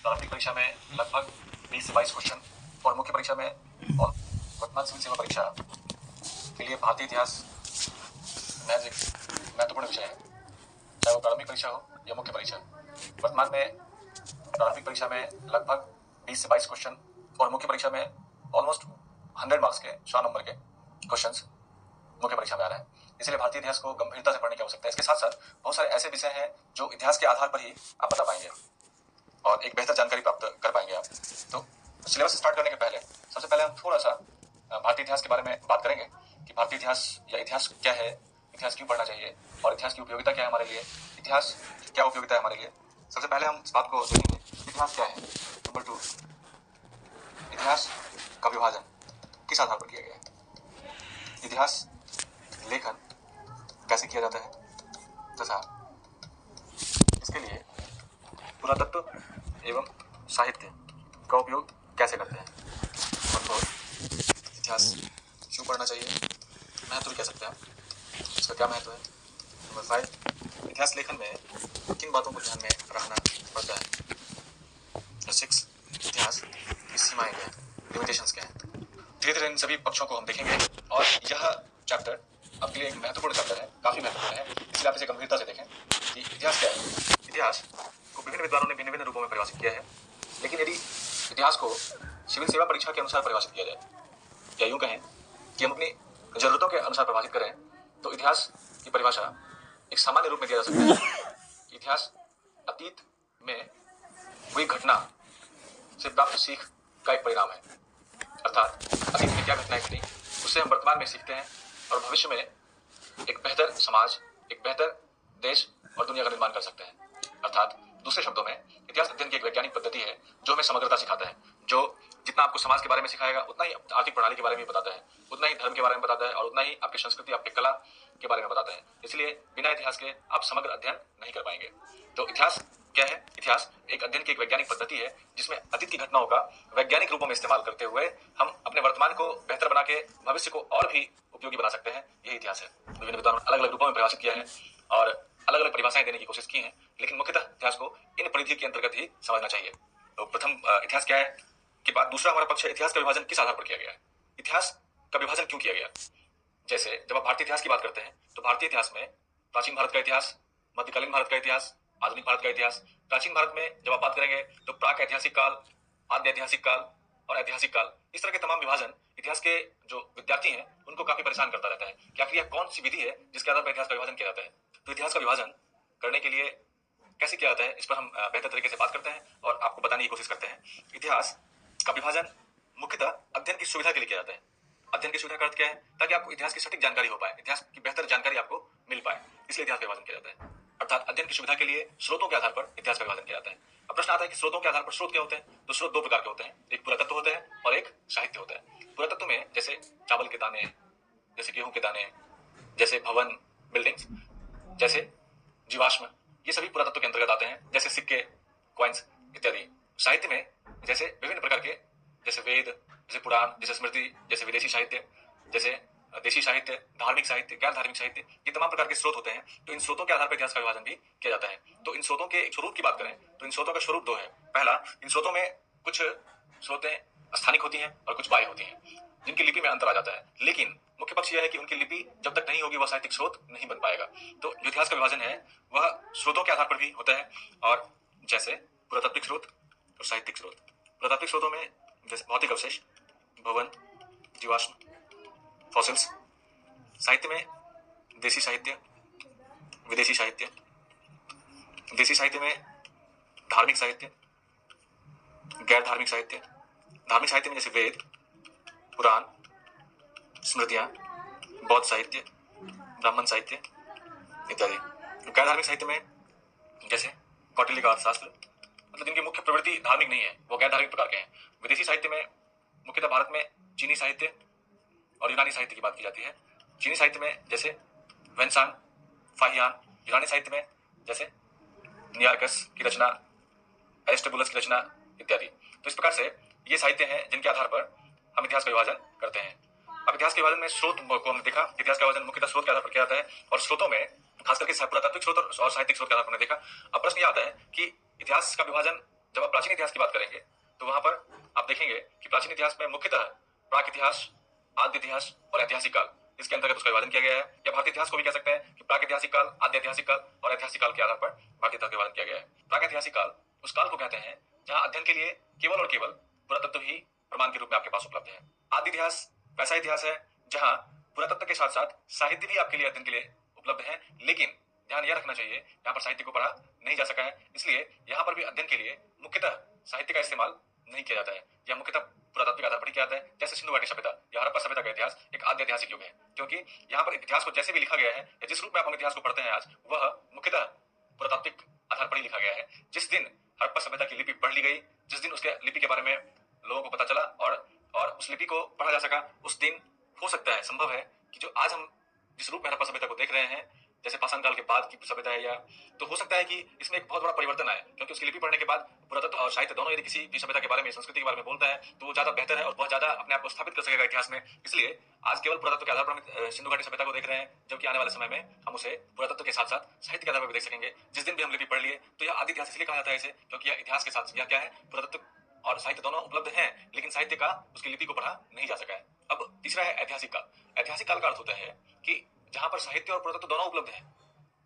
प्रारंभिक परीक्षा में लगभग 20 से 22 क्वेश्चन और मुख्य परीक्षा में और वर्तमान सिविल सेवा परीक्षा के लिए भारतीय इतिहास महज एक महत्वपूर्ण विषय है, चाहे वो प्रारंभिक परीक्षा हो या मुख्य परीक्षा। वर्तमान में प्रारंभिक परीक्षा में लगभग 20 से 22 क्वेश्चन और मुख्य परीक्षा में ऑलमोस्ट 100 मार्क्स के 100 नंबर के क्वेश्चंस मुख्य परीक्षा में आ रहे हैं। इसलिए भारतीय इतिहास को गंभीरता से पढ़ने की आवश्यकता है। इसके साथ साथ बहुत सारे ऐसे विषय हैं जो इतिहास के आधार पर ही आप बता पाएंगे और एक बेहतर जानकारी प्राप्त कर पाएंगे आप। तो सिलेबस स्टार्ट करने के पहले सबसे पहले हम थोड़ा सा भारतीय इतिहास के बारे में बात करेंगे कि भारतीय इतिहास या इतिहास क्या है, इतिहास क्यों पढ़ना चाहिए और इतिहास की उपयोगिता क्या है हमारे लिए, इतिहास की क्या उपयोगिता है हमारे लिए। सबसे पहले हम इस बात को देखेंगे इतिहास क्या है। नंबर 2, इतिहास का विभाजन किस आधार पर किया गया है, इतिहास लेखन कैसे किया जाता है तथा इसके लिए पुरातत्व एवं साहित्य का उपयोग कैसे करते हैं। और इतिहास क्यों पढ़ना चाहिए, महत्व भी कह सकते हैं, इसका क्या महत्व है। नंबर 5, इतिहास लेखन में किन बातों को ध्यान में रखना पड़ता है। 6, इतिहास की सीमाएं क्या हैं, लिमिटेशंस क्या हैं। धीरे धीरे इन सभी पक्षों को हम देखेंगे और यह चैप्टर आपके लिए एक महत्वपूर्ण चैप्टर है, काफी महत्वपूर्ण है, इसलिए आप इसे गंभीरता से देखें कि इतिहास क्या है। इतिहास को विभिन्न विद्वानों ने भिन्न भिन्न रूपों में परिभाषित किया है, लेकिन यदि इतिहास को सिविल सेवा परीक्षा के अनुसार परिभाषित किया जाए या यूं कहें कि हम अपनी जरूरतों के अनुसार परिभाषित करें तो इतिहास की परिभाषा एक सामान्य रूप में दिया जा सकता है। इतिहास अतीत में हुई घटना से प्राप्त सीख का एक परिणाम है, अर्थात अतीत में क्या घटनाएं घटी उससे हम वर्तमान में सीखते हैं और भविष्य में एक बेहतर समाज, एक बेहतर देश और दुनिया का निर्माण कर सकते हैं। अर्थात दूसरे शब्दों में इतिहास अध्ययन की एक वैज्ञानिक पद्धति है जो हमें समग्रता सिखाता है, जो जितना आपको समाज के बारे में सिखाएगा उतना ही आर्थिक प्रणाली के बारे में बताता है, उतना ही धर्म के बारे में बताता है और उतना ही आपकी संस्कृति, आपकी कला के बारे में बताता है। इसलिए बिना इतिहास के आप समग्र अध्ययन नहीं कर पाएंगे। तो इतिहास क्या है? इतिहास एक अध्ययन की एक वैज्ञानिक पद्धति है जिसमें अतीत की घटनाओं का वैज्ञानिक रूपों में इस्तेमाल करते हुए हम अपने वर्तमान को बेहतर बना के भविष्य को और भी उपयोगी बना सकते हैं। यही इतिहास है। विभिन्न विद्वानों ने अलग अलग रूपों में परिभाषित किया है और अलग अलग परिभाषाएं देने की कोशिश की है, लेकिन मुख्यतः इतिहास को इन परिधि के अंतर्गत ही समझना चाहिए। तो प्रथम इतिहास क्या है के बाद दूसरा हमारा पक्ष है इतिहास का विभाजन किस आधार पर किया गया है। इतिहास का विभाजन क्यों किया गया। जैसे जब आप भारतीय इतिहास की बात करते हैं तो भारतीय इतिहास में प्राचीन भारत का इतिहास, मध्यकालीन भारत का इतिहास, आधुनिक भारत का इतिहास। प्राचीन भारत में जब आप बात करेंगे तो प्राक ऐतिहासिक काल, आद्य ऐतिहासिक काल और ऐतिहासिक काल, इस तरह के तमाम विभाजन इतिहास के जो विद्यार्थी हैं उनको काफी परेशान करता रहता है कि आखिर यह कौन सी विधि है जिसके आधार पर इतिहास का विभाजन किया जाता है। तो इतिहास का विभाजन करने के लिए कैसे किया जाता है इस पर हम बेहतर तरीके से बात करते हैं और आपको बताने की कोशिश करते हैं। इतिहास का विभाजन मुख्यतः अध्ययन की सुविधा के लिए किया जाता है। अध्ययन की सुविधा का अर्थ क्या है? ताकि आपको इतिहास की सटीक जानकारी हो पाए, इतिहास की बेहतर जानकारी आपको मिल पाए, इसलिए इतिहास का विभाजन किया जाता है। अर्थात अध्ययन की सुविधा के लिए स्रोतों के आधार पर इतिहास का विभाजन किया जाता है। अब प्रश्न आता है कि स्रोतों के आधार पर स्रोत क्या होते हैं। तो स्रोत दो प्रकार के होते हैं, एक पुरातत्व होता है और एक साहित्य होता है। पुरातत्व में जैसे चावल के दाने, जैसे गेहूं के दाने, जैसे भवन, बिल्डिंग्स, जैसे जीवाश्म, ये सभी पुरातत्व के अंतर्गत आते हैं, जैसे सिक्के, कॉइन्स इत्यादि। साहित्य में जैसे विभिन्न प्रकार के, जैसे वेद, जैसे पुराण, जैसे स्मृति, जैसे विदेशी साहित्य, जैसे देशी साहित्य, धार्मिक साहित्य, गैर धार्मिक साहित्य, ये तमाम प्रकार के स्रोत होते हैं। तो इन स्रोतों के आधार पर इतिहास का विभाजन भी किया जाता है। तो इन स्रोतों के स्वरूप की बात करें तो इन स्रोतों का स्वरूप दो है। पहला, इन स्रोतों में कुछ स्रोतें स्थानिक होती हैं और कुछ बाह्य होती हैं, जिनकी लिपि में अंतर आ जाता है। लेकिन मुख्य पक्ष यह है कि उनकी लिपि जब तक नहीं होगी वह साहित्यिक स्रोत नहीं बन पाएगा। तो जो इतिहास का विभाजन है वह स्रोतों के आधार पर भी होता है, और जैसे पुरातात्विक स्रोत और साहित्यिक स्रोत। पुरातात्विक स्रोतों में जैसे भौतिक अवशेष, भवन, जीवाश्म, फॉसिल्स। साहित्य में देशी साहित्य, विदेशी साहित्य। देशी साहित्य में धार्मिक साहित्य, गैर धार्मिक साहित्य। धार्मिक साहित्य में जैसे वेद, पुराण, स्मृतियां, बौद्ध साहित्य, ब्राह्मण साहित्य इत्यादि। गैर धार्मिक साहित्य में जैसे कौटिल्य का अर्थशास्त्र, मतलब जिनकी मुख्य प्रवृत्ति धार्मिक नहीं है, वो गैर धार्मिक प्रकार के हैं। विदेशी साहित्य में मुख्यतः भारत में चीनी साहित्य और यूनानी साहित्य की बात की जाती है। चीनी साहित्य में जैसे वेन्सान, फाहियान। यूनानी साहित्य में जैसे नियार्कस की रचना, एरिस्टोबुलस की रचना इत्यादि। तो इस प्रकार से ये साहित्य हैं जिनके आधार पर हम इतिहास का विभाजन करते हैं। अब इतिहास के विभाजन में स्रोत को हमने देखा, इतिहास का विभाजन मुख्यतः स्रोत के आधार पर किया जाता है और स्रोतों में खास करके पुरातात्विक स्रोत और साहित्यिक स्रोत के आधार पर हमने देखा। अब प्रश्न ये आता है कि इतिहास का विभाजन जब आप प्राचीन इतिहास की बात करेंगे तो वहां पर आप देखेंगे कि प्राचीन इतिहास में मुख्यतः प्राक इतिहास, आद्य इतिहास और ऐतिहासिक काल, इसके अंतर्गत उसका विभाजन किया गया है। या भारतीय इतिहास को भी कह सकते हैं कि प्राक ऐतिहासिक काल, आद्य ऐतिहासिक काल और ऐतिहासिक काल के आधार पर भारतीय इतिहास का विभाजन किया गया है। प्राक ऐतिहासिक काल उस काल को कहते हैं जहां अध्ययन के लिए केवल और केवल पुरातत्व ही प्रमाण के रूप में आपके पास उपलब्ध है। आद्य इतिहास वैसा इतिहास है जहां पुरातत्व के साथ साथ साहित्य भी आपके लिए अध्ययन के लिए उपलब्ध है, लेकिन ध्यान यह रखना चाहिए यहाँ पर साहित्य को पढ़ा नहीं जा सका है, इसलिए यहाँ पर भी अध्ययन के लिए मुख्यतः साहित्य का इस्तेमाल नहीं किया जाता है या मुख्यतः पुरातात्विक आधार पर किया जाता है। जैसे सिंधु घाटी सभ्यता या हड़प्पा सभ्यता का इतिहास एक आद्य ऐतिहासिक युग है, क्योंकि यहाँ पर इतिहास को जैसे भी लिखा गया है या जिस रूप में आप हम इतिहास को पढ़ते हैं आज, वह मुख्यतः पुरातात्विक आधार पर ही लिखा गया है। जिस दिन हड़प्पा सभ्यता की लिपि पढ़ ली गई, जिस दिन उसके लिपि के बारे में लोगों को पता चला और उस लिपि को पढ़ा जा सका, उस दिन हो सकता है, संभव है कि जो आज हम जिस रूप में हड़प्पा सभ्यता को देख रहे हैं, जैसे पाषाण काल के बाद की सभ्यता है, या तो हो सकता है कि इसमें एक बहुत बड़ा परिवर्तन आए, क्योंकि उसकी लिपि पढ़ने के बाद पुरातत्व और साहित्य दोनों यदि किसी भी सभ्यता के बारे में, संस्कृति के बारे में बोलता है तो वो ज्यादा बेहतर है और बहुत ज्यादा अपने आप को स्थापित कर सकेगा इतिहास में। इसलिए आज केवल पुरातत्व के आधार पर हम सिंधु घाटी सभ्यता को देख रहे हैं, जबकि आने वाले समय में हम उसे पुरातत्व के साथ साथ साहित्य के आधार पर भी देख सकेंगे। जिस दिन भी हम लिपि पढ़ लिए तो यह आदि इतिहास इसलिए कहा जाता है इसे, क्योंकि यह इतिहास के साथ यह क्या है, पुरातत्व और साहित्य दोनों उपलब्ध हैं, लेकिन साहित्य का उसकी लिपि को पढ़ा नहीं जा सका है। अब तीसरा है ऐतिहासिक काल। ऐतिहासिक काल का अर्थ होता है कि जहां पर साहित्य और पुरातत्व दोनों उपलब्ध है।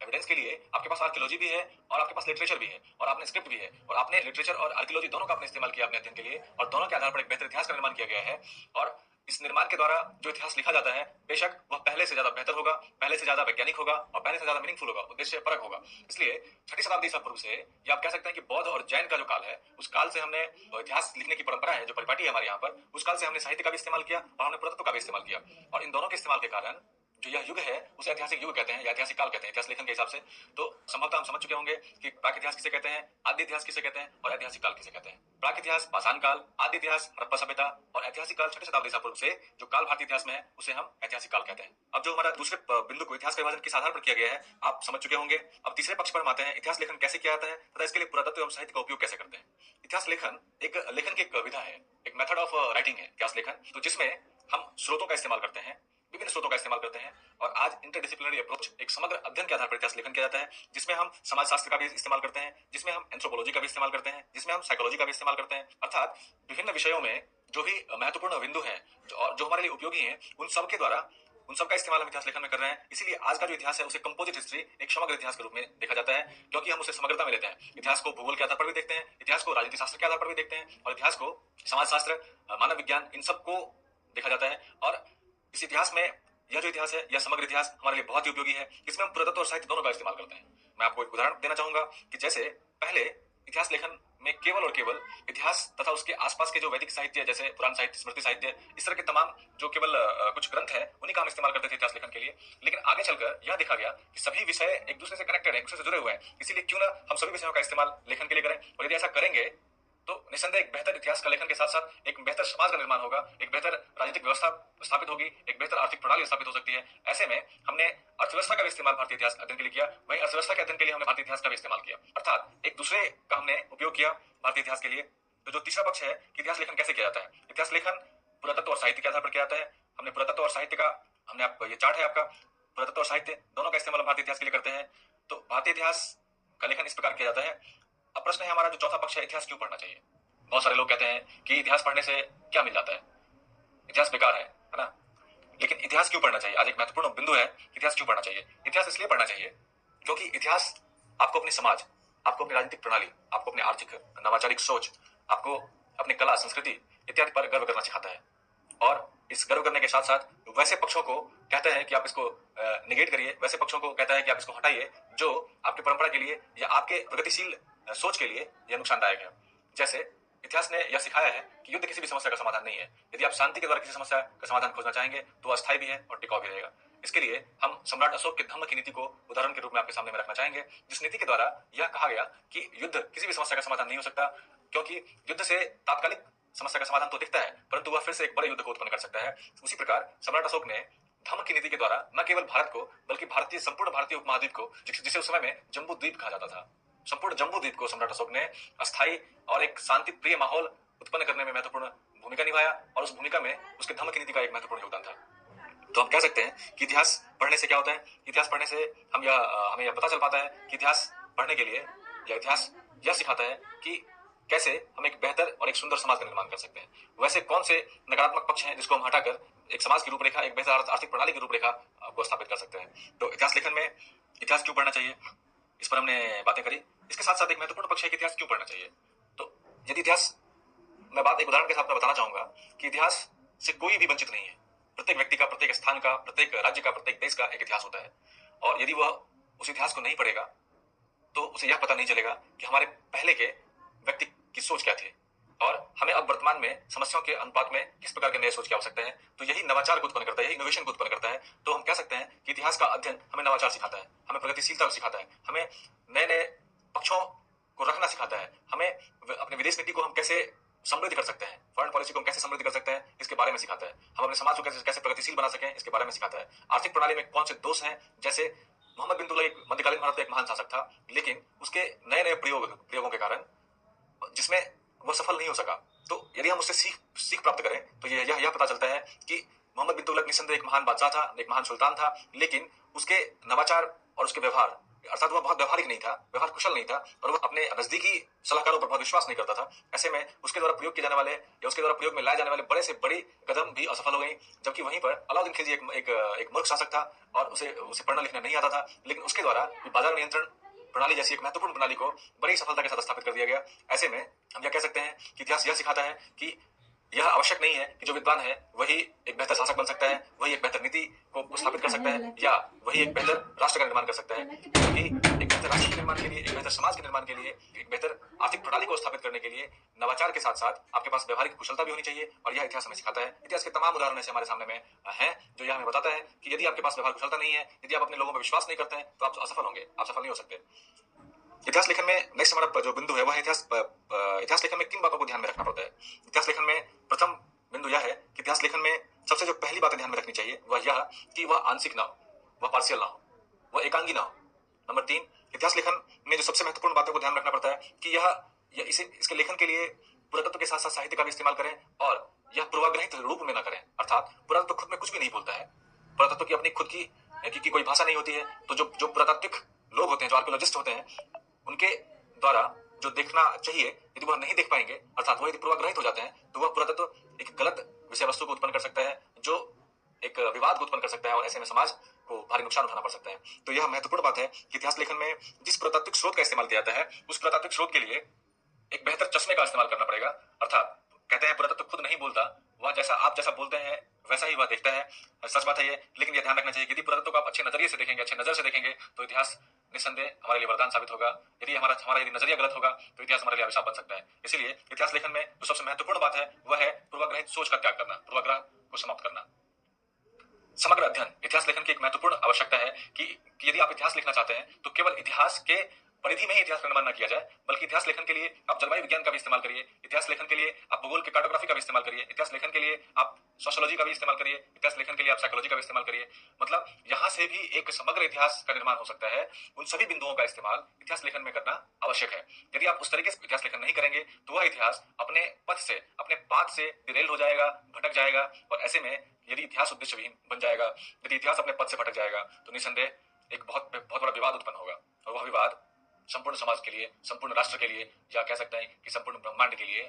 एविडेंस के लिए आपके पास आर्कियोलॉजी भी है और आपके पास लिटरेचर भी है और आपने स्क्रिप्ट भी है और आपने लिटरेचर और आर्कियोलॉजी दोनों का आपने इस्तेमाल किया अपने अध्ययन के लिए और दोनों के आधार पर एक बेहतर इतिहास का निर्माण किया गया है। और इस निर्माण के द्वारा जो इतिहास लिखा जाता है, बेशक वह पहले से ज्यादा बेहतर होगा, पहले से ज्यादा वैज्ञानिक होगा और पहले से ज्यादा मीनिंगफुल होगा, उद्देश्य परक होगा। इसलिए 6ठी शताब्दी ईसा पूर्व से या आप कह सकते हैं कि बौद्ध और जैन का जो काल है, उस काल से हमने इतिहास लिखने की परंपरा है जो परिपाटी है हमारे यहाँ पर, उस काल से हमने साहित्य का भी इस्तेमाल किया और हमने पुरातत्व का भी इस्तेमाल किया। और इन दोनों के इस्तेमाल के कारण जो यह युग है उसे ऐतिहासिक युग कहते हैं या ऐतिहासिक काल कहते हैं इतिहास लेखन के हिसाब से। तो संभवतः हम समझ चुके होंगे कि प्राक इतिहास किसे कहते हैं, आद्य इतिहास किसे कहते हैं और ऐतिहासिक काल किसे कहते हैं। प्राक इतिहास पाषाण काल, आद्य इतिहास हड़प्पा सभ्यता और ऐतिहासिक काल 6ठी शताब्दी ईसा पूर्व से जो काल भारतीय इतिहास में है उसे हम ऐतिहासिक काल कहते हैं। अब जो हमारा दूसरे बिंदु को इतिहास का विभाजन किस आधार पर किया गया है आप समझ चुके होंगे। अब तीसरे पक्ष पर हम आते हैं, इतिहास लेखन कैसे किया जाता है तथा इसके लिए पुरातत्व एवं साहित्य का उपयोग कैसे करते हैं। इतिहास लेखन लेखन की एक विधा है, एक मेथड ऑफ राइटिंग है इतिहास लेखन, तो जिसमें हम स्रोतों का इस्तेमाल करते हैं, विभिन्न स्रोतों का इस्तेमाल करते हैं। और आज इंटरडिसिप्लिनरी अप्रोच, एक समग्र अध्ययन के आधार पर इतिहास लेखन किया जाता है, जिसमें हम समाजशास्त्र का भी इस्तेमाल करते हैं, जिसमें हम एंथ्रोपोलॉजी का भी इस्तेमाल करते हैं, जिसमें हम साइकोलॉजी का भी इस्तेमाल करते हैं। अर्थात विभिन्न विषयों में जो भी महत्वपूर्ण बिंदु है जो हमारे लिए उपयोगी है, उन सब के द्वारा उन सब का इस्तेमाल हम इतिहास लेखन में कर रहे हैं। इसीलिए आज का जो इतिहास है उसे कंपोजिट हिस्ट्री, एक समग्र इतिहास के रूप में देखा जाता है, क्योंकि हम उसे समग्रता में लेते हैं। इतिहास को भूगोल के आधार पर भी देखते हैं, इतिहास को राजनीति शास्त्र के आधार पर भी देखते हैं और इतिहास को समाजशास्त्र, मानव विज्ञान, इन सबको देखा जाता है। और इस इतिहास में यह जो इतिहास है, यह समग्र इतिहास हमारे लिए बहुत ही उपयोगी है। इसमें हम पुरातत्व और साहित्य दोनों का इस्तेमाल करते हैं। मैं आपको एक उदाहरण देना चाहूंगा कि जैसे पहले इतिहास लेखन में केवल और केवल इतिहास तथा उसके आसपास के जो वैदिक साहित्य, जैसे पुराण साहित्य, स्मृति साहित्य, इस तरह के तमाम जो केवल कुछ ग्रंथ है, उन्हीं का हम इस्तेमाल करते थे इतिहास लेखन के लिए। लेकिन आगे चलकर यह देखा गया कि सभी विषय एक दूसरे से कनेक्टेड है, एक दूसरे से जुड़े हुए हैं, इसीलिए क्यों ना हम सभी विषयों का इस्तेमाल लेखन के लिए करें। और यदि ऐसा करेंगे तो निस्संदेह एक बेहतर इतिहास का लेखन के साथ साथ एक बेहतर समाज का निर्माण होगा, एक बेहतर राजनीतिक व्यवस्था स्थापित होगी, एक बेहतर आर्थिक प्रणाली स्थापित हो सकती है। ऐसे में हमने अर्थव्यवस्था का भी इस्तेमाल भारतीय इतिहास अध्ययन के लिए किया, वहीं अर्थव्यवस्था के अध्ययन के लिए हमने भारतीय इतिहास का भी इस्तेमाल किया, अर्थात एक दूसरे का हमने उपयोग किया भारतीय इतिहास के लिए। तो जो तीसरा पक्ष है कि इतिहास लेखन कैसे किया जाता है, इतिहास लेखन पुरातत्व और साहित्य के आधार पर किया जाता है। हमने पुरातत्व और साहित्य का, हमने ये चार्ट है आपका, पुरातत्व और साहित्य दोनों का इस्तेमाल भारतीय इतिहास के लिए करते हैं। तो भारतीय इतिहास का लेखन इस प्रकार किया जाता है। अब प्रश्न है हमारा जो चौथा पक्ष है, इतिहास क्यों पढ़ना चाहिए। बहुत सारे लोग कहते हैं कि इतिहास पढ़ने से क्या मिल जाता है, इतिहास बेकार है ना। लेकिन इतिहास क्यों पढ़ना चाहिए, आज एक महत्वपूर्ण बिंदु है, इतिहास क्यों पढ़ना चाहिए। इतिहास इसलिए पढ़ना चाहिए क्योंकि इतिहास आपको अपनी समाज, आपको अपनी राजनीतिक प्रणाली, आपको अपनी आर्थिक नवाचारिक सोच, आपको अपनी कला, संस्कृति इत्यादि पर गर्व करना सिखाता है। और इस गर्व करने के साथ साथ वैसे पक्षों को कहता है कि आप इसको निगेट करिए, वैसे पक्षों को कहता है कि आप इसको हटाइए जो आपकी परंपरा के लिए या आपके प्रगतिशील सोच के लिए यह नुकसानदायक है। जैसे इतिहास ने यह सिखाया है कि युद्ध किसी भी समस्या का समाधान नहीं है। यदि आप शांति के द्वारा किसी समस्या का समाधान खोजना चाहेंगे तो अस्थायी भी है और टिकाऊ भी रहेगा। इसके लिए हम सम्राट अशोक के धम्म की नीति को उदाहरण के रूप में आपके सामने में रखना चाहेंगे, जिस नीति के द्वारा यह कहा गया कि युद्ध किसी भी समस्या का समाधान नहीं हो सकता, क्योंकि युद्ध से तात्कालिक समस्या का समाधान तो दिखता है परंतु वह फिर से एक बड़े युद्ध को उत्पन्न कर सकता है। उसी प्रकार सम्राट अशोक ने धम्म की नीति के द्वारा न केवल भारत को बल्कि संपूर्ण भारतीय उपमहाद्वीप को, जिसे उस समय में जम्बू द्वीप कहा जाता था, संपूर्ण जम्बू द्वीप को सम्राट अशोक ने अस्थायी और एक शांति प्रिय माहौल उत्पन्न करने में महत्वपूर्ण भूमिका निभाया और उस भूमिका में उसके धम्म की नीति का एक महत्वपूर्ण योगदान था। तो हम कह सकते हैं कि इतिहास पढ़ने से क्या होता है, इतिहास पढ़ने से हमें यह पता चल पाता है कि इतिहास पढ़ने के लिए या इतिहास यह सिखाता है कि कैसे हम एक बेहतर और एक सुंदर समाज का निर्माण कर सकते हैं। वैसे कौन से नकारात्मक पक्ष हैं जिसको हम हटाकर एक समाज की रूपरेखा, एक बेहतर आर्थिक प्रणाली की रूपरेखा को स्थापित कर सकते हैं। तो इतिहास लेखन में इतिहास क्यों पढ़ना चाहिए, इस पर हमने बातें करी। इसके साथ साथ एक महत्वपूर्ण पक्ष है कि इतिहास क्यों पढ़ना चाहिए। तो यदि इतिहास, मैं बात एक उदाहरण के साथ में बताना चाहूंगा कि इतिहास से कोई भी वंचित नहीं है। प्रत्येक व्यक्ति का, प्रत्येक स्थान का, प्रत्येक राज्य का, प्रत्येक देश का एक इतिहास होता है, और यदि वह उस इतिहास को नहीं पढ़ेगा तो उसे यह पता नहीं चलेगा कि हमारे पहले के व्यक्ति की सोच क्या थी और हमें अब वर्तमान में समस्याओं के अनुपात में किस प्रकार के नए सोच की आवश्यकता है। तो यही नवाचार को उत्पन्न करता है, यही इनोवेशन को उत्पन्न करता है। तो हम कह सकते हैं कि इतिहास का अध्ययन हमें नवाचार सिखाता है, हमें प्रगतिशीलता सिखाता है, हमें नए नए पक्षों को रखना सिखाता है, हमें अपने विदेश नीति को हम कैसे समृद्ध कर सकते हैं, फॉरेन पॉलिसी को हम कैसे समृद्ध कर सकते हैं, इसके बारे में सिखाता है। हम अपने समाज को कैसे प्रगतिशील बना सकें, इसके बारे में सिखाता है। आर्थिक प्रणाली में कौन से दोष हैं, जैसे मोहम्मद बिन तुगलक एक मध्यकालीन भारत का एक महान शासक था, लेकिन उसके नए नए प्रयोगों के कारण जिसमें वह सफल नहीं हो सका। तो यदि हम उससे सीख प्राप्त करें तो यह पता चलता है कि मोहम्मद बिन तुगलक निस्संदेह एक महान बादशाह था, एक महान सुल्तान था, लेकिन उसके नवाचार और उसके व्यवहार, अर्थात वह बहुत व्यवहारिक नहीं था, व्यवहार कुशल नहीं था, और वह अपने नजदीकी सलाहकारों पर बहुत विश्वास नहीं करता था। ऐसे में उसके द्वारा प्रयोग किए जाने वाले या उसके द्वारा प्रयोग में लाए जाने वाले बड़े से बड़ी कदम भी असफल हो गई। जबकि वहीं पर अलाउद्दीन खिलजी एक मूर्ख शासक था और उसे पढ़ना लिखना नहीं आता था, लेकिन उसके द्वारा बाजार नियंत्रण प्रणाली जैसी एक महत्वपूर्ण प्रणाली को बड़ी सफलता के साथ स्थापित कर दिया गया। ऐसे में हम यह कह सकते हैं कि इतिहास यह सिखाता है कि यह आवश्यक नहीं है कि जो विद्वान है वही एक बेहतर शासक बन सकता है, वही एक बेहतर नीति को स्थापित कर सकता है, या वही एक बेहतर राष्ट्र का निर्माण कर सकता है। क्योंकि एक बेहतर राष्ट्र के निर्माण के लिए, एक बेहतर समाज के निर्माण के लिए, एक बेहतर आर्थिक प्रणाली को स्थापित करने के लिए नवाचार के साथ साथ आपके पास व्यवहारिक कुशलता भी होनी चाहिए, और यह इतिहास हमें सिखाता है। इतिहास के तमाम उदाहरण ऐसे हमारे सामने में हैं जो यह हमें बताता है कि यदि आपके पास व्यवहार कुशलता नहीं है, यदि आप अपने लोगों पर विश्वास नहीं करते हैं, तो आप असफल होंगे, आप सफल नहीं हो सकते। इतिहास लेखन में नेक्स्ट हमारा जो बिंदु है वह इतिहास लेखन में किन बातों को ध्यान में रखना पड़ता है। इतिहास लेखन में प्रथम बिंदु यह है कि इतिहास लेखन में सबसे जो पहली बात ध्यान में रखनी चाहिए वह यह कि वह आंशिक ना हो, वह पार्शियल ना हो, वह एकांगी ना हो। नंबर 3, इतिहास लेखन में जो सबसे महत्वपूर्ण बातों को ध्यान रखना पड़ता है कि इसके लेखन के लिए पुरातत्व के साथ साथ साहित्य का भी इस्तेमाल करें, और यह पूर्वाग्रहित रूप में ना करें। अर्थात पुरातत्व खुद में कुछ भी नहीं बोलता है, पुरातत्व की अपनी खुद की कोई भाषा नहीं होती है। तो जो पुरातात्विक लोग होते हैं, जो आर्कियोलॉजिस्ट होते हैं, उनके द्वारा जो देखना चाहिए यदि वह नहीं देख पाएंगे, अर्थात वह यदि पूर्वाग्रहित हो जाते हैं, तो वह पुरातत्व एक गलत विषय वस्तु को उत्पन्न कर सकता है, जो एक विवाद को उत्पन्न कर सकता है, और ऐसे में समाज को भारी नुकसान उठाना पड़ सकता है। तो यह महत्वपूर्ण बात है कि इतिहास लेखन में जिस पुरातात्विक स्रोत का इस्तेमाल किया जाता है, उस पुरातात्विक स्रोत के लिए एक बेहतर चश्मे का इस्तेमाल करना पड़ेगा। अर्थात कहते हैं पुरातत्व खुद नहीं बोलता, वह आप जैसा बोलते हैं वैसा ही वह देखता है। सच बात है ये, लेकिन यह ध्यान रखना चाहिए कि यदि पुरातत्व को आप अच्छे नजरिए से देखेंगे, अच्छे नजर से देखेंगे, तो इतिहास निस्संदेह हमारे लिए वरदान साबित होगा। यदि हमारा यदि नजरिया गलत होगा तो इतिहास हमारे लिए अभिशाप बन सकता है। इसीलिए इतिहास लेखन में जो सबसे महत्वपूर्ण बात है वह है पूर्वाग्रहित सोच का त्याग करना, पूर्वाग्रह को समाप्त करना। समग्र अध्ययन इतिहास लेखन की एक महत्वपूर्ण आवश्यकता है कि यदि आप इतिहास लिखना चाहते हैं तो केवल इतिहास के परिधि में ही इतिहास का निर्माण न किया जाए, बल्कि इतिहास लेखन के लिए आप जलवायु विज्ञान का भी इस्तेमाल करिए, इतिहास लेखन के लिए आप भूगोल के कार्टोग्राफी का भी इस्तेमाल करिए, इतिहास लेखन के लिए आप सोशियोलॉजी का भी इस्तेमाल करिए, इतिहास लेखन के लिए आप साइकोलॉजी का भी इस्तेमाल करिए। मतलब यहाँ से भी एक समग्र इतिहास का निर्माण हो सकता है। उन सभी बिंदुओं का इस्तेमाल इतिहास लेखन में करना आवश्यक है। यदि आप उस तरीके से इतिहास लेखन नहीं करेंगे तो वह इतिहास अपने पथ से, अपने पाथ से डिरेल हो जाएगा, भटक जाएगा, और ऐसे में यदि इतिहास उद्देश्य विहीन बन जाएगा, यदि इतिहास अपने पथ से भटक जाएगा, तो निसंदेह एक बहुत बड़ा विवाद उत्पन्न होगा, और वह विवाद संपूर्ण समाज के लिए, संपूर्ण राष्ट्र के लिए, या कह सकते हैं कि संपूर्ण ब्रह्मांड के लिए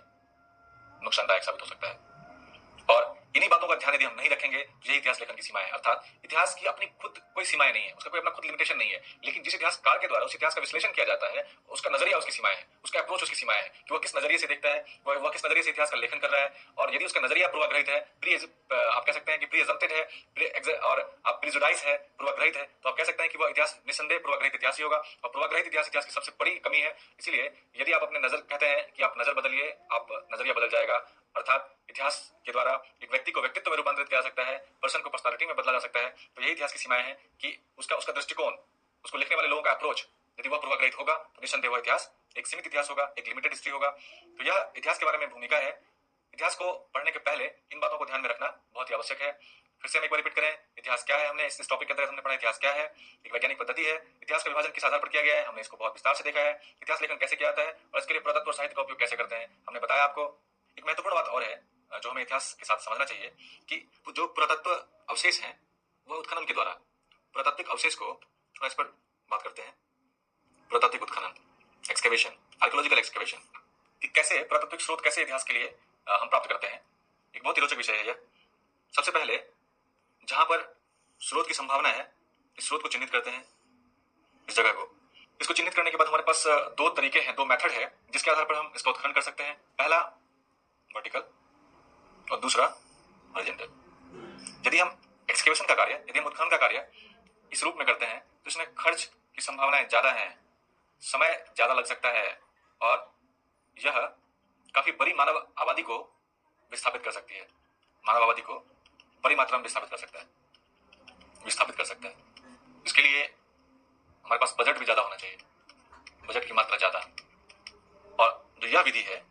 नुकसानदायक साबित हो सकता है। और इन्हीं बातों का ध्यान यदि हम नहीं रखेंगे तो यही इतिहास लेखन की सीमाएं है। अर्थात इतिहास की अपनी खुद कोई सीमाएं नहीं है, उसका कोई अपना खुद लिमिटेशन नहीं है, लेकिन जिस इतिहासकार के द्वारा उस इतिहास का विश्लेषण किया जाता है, उसका नजरिया उसकी सीमाएं है, उसका अप्रोच उसकी सीमाएं है कि वह किस नजरिए से देखता है, वह किस नजरिए से इतिहास का लेखन कर रहा है। और यदि उसका नजरिया पूर्वाग्रहित है, आप कह सकते हैं कि प्री-अजम्प्टेड है, और आप प्रिजुडाइज है, पूर्वाग्रहित है, तो आप कह सकते हैं कि वह इतिहास निस्संदेह पूर्वाग्रहित इतिहास ही होगा। और पूर्वाग्रहित इतिहास की सबसे बड़ी कमी है। इसीलिए यदि आप अपने नजर कहते हैं कि आप नजर बदलिए, आप नजरिया बदल जाएगा। अर्थात इतिहास के द्वारा एक व्यक्ति को व्यक्तित्व में रूपांतरित किया जा सकता है, पर्सन को पर्सनालिटी में बदला जा सकता है। तो यही इतिहास की सीमाएं हैं कि उसका दृष्टिकोण, उसको लिखने वाले लोगों का अप्रोच यदि वह पूर्वाग्रहित होगा तो निस्संदेह वह इतिहास एक सीमित इतिहास होगा, एक लिमिटेड हिस्ट्री होगा। तो यह इतिहास के बारे में भूमिका है। इतिहास को पढ़ने के पहले इन बातों को ध्यान में रखना बहुत ही आवश्यक है। फिर से हम एक बार रिपीट करें, इतिहास क्या है। हमने इस टॉपिक के अंदर हमने पढ़ा इतिहास क्या है। एक वैज्ञानिक पद्धति है। इतिहास का विभाजन किस आधार पर किया गया है, हमने इसको बहुत विस्तार से देखा है। इतिहास लेखन कैसे किया जाता है और इसके लिए पुरातत्व और साहित्य का उपयोग कैसे करते हैं, हमने बताया आपको। एक महत्वपूर्ण बात और है जो हमें इतिहास के साथ समझना चाहिए कि जो पुरातत्व अवशेष हैं वह उत्खनन के द्वारा, पुरातात्विक अवशेष को थोड़ा इस पर बात करते हैं। पुरातात्विक उत्खनन, एक्सकेवेशन, आर्कियोलॉजिकल एक्सकेवेशन, कि कैसे पुरातात्विक स्रोत कैसे इतिहास के लिए हम प्राप्त करते हैं। एक बहुत ही रोचक विषय है यह। सबसे पहले जहां पर स्रोत की संभावना है, इस स्रोत को चिन्हित करते हैं, इस जगह को। इसको चिन्हित करने के बाद हमारे पास दो तरीके हैं, दो मेथड है जिसके आधार पर हम इसका उत्खनन कर सकते हैं। पहला वर्टिकल और दूसरा हॉरिजॉन्टल। यदि हम एक्सकेवेशन का कार्य, यदि हम उत्खनन का कार्य इस रूप में करते हैं तो इसमें खर्च की संभावनाएं ज्यादा हैं, समय ज्यादा लग सकता है और यह काफी बड़ी मानव आबादी को विस्थापित कर सकती है, मानव आबादी को बड़ी मात्रा में विस्थापित कर सकता है। इसके लिए हमारे पास बजट भी ज्यादा होना चाहिए, बजट की मात्रा ज्यादा। और जो यह विधि है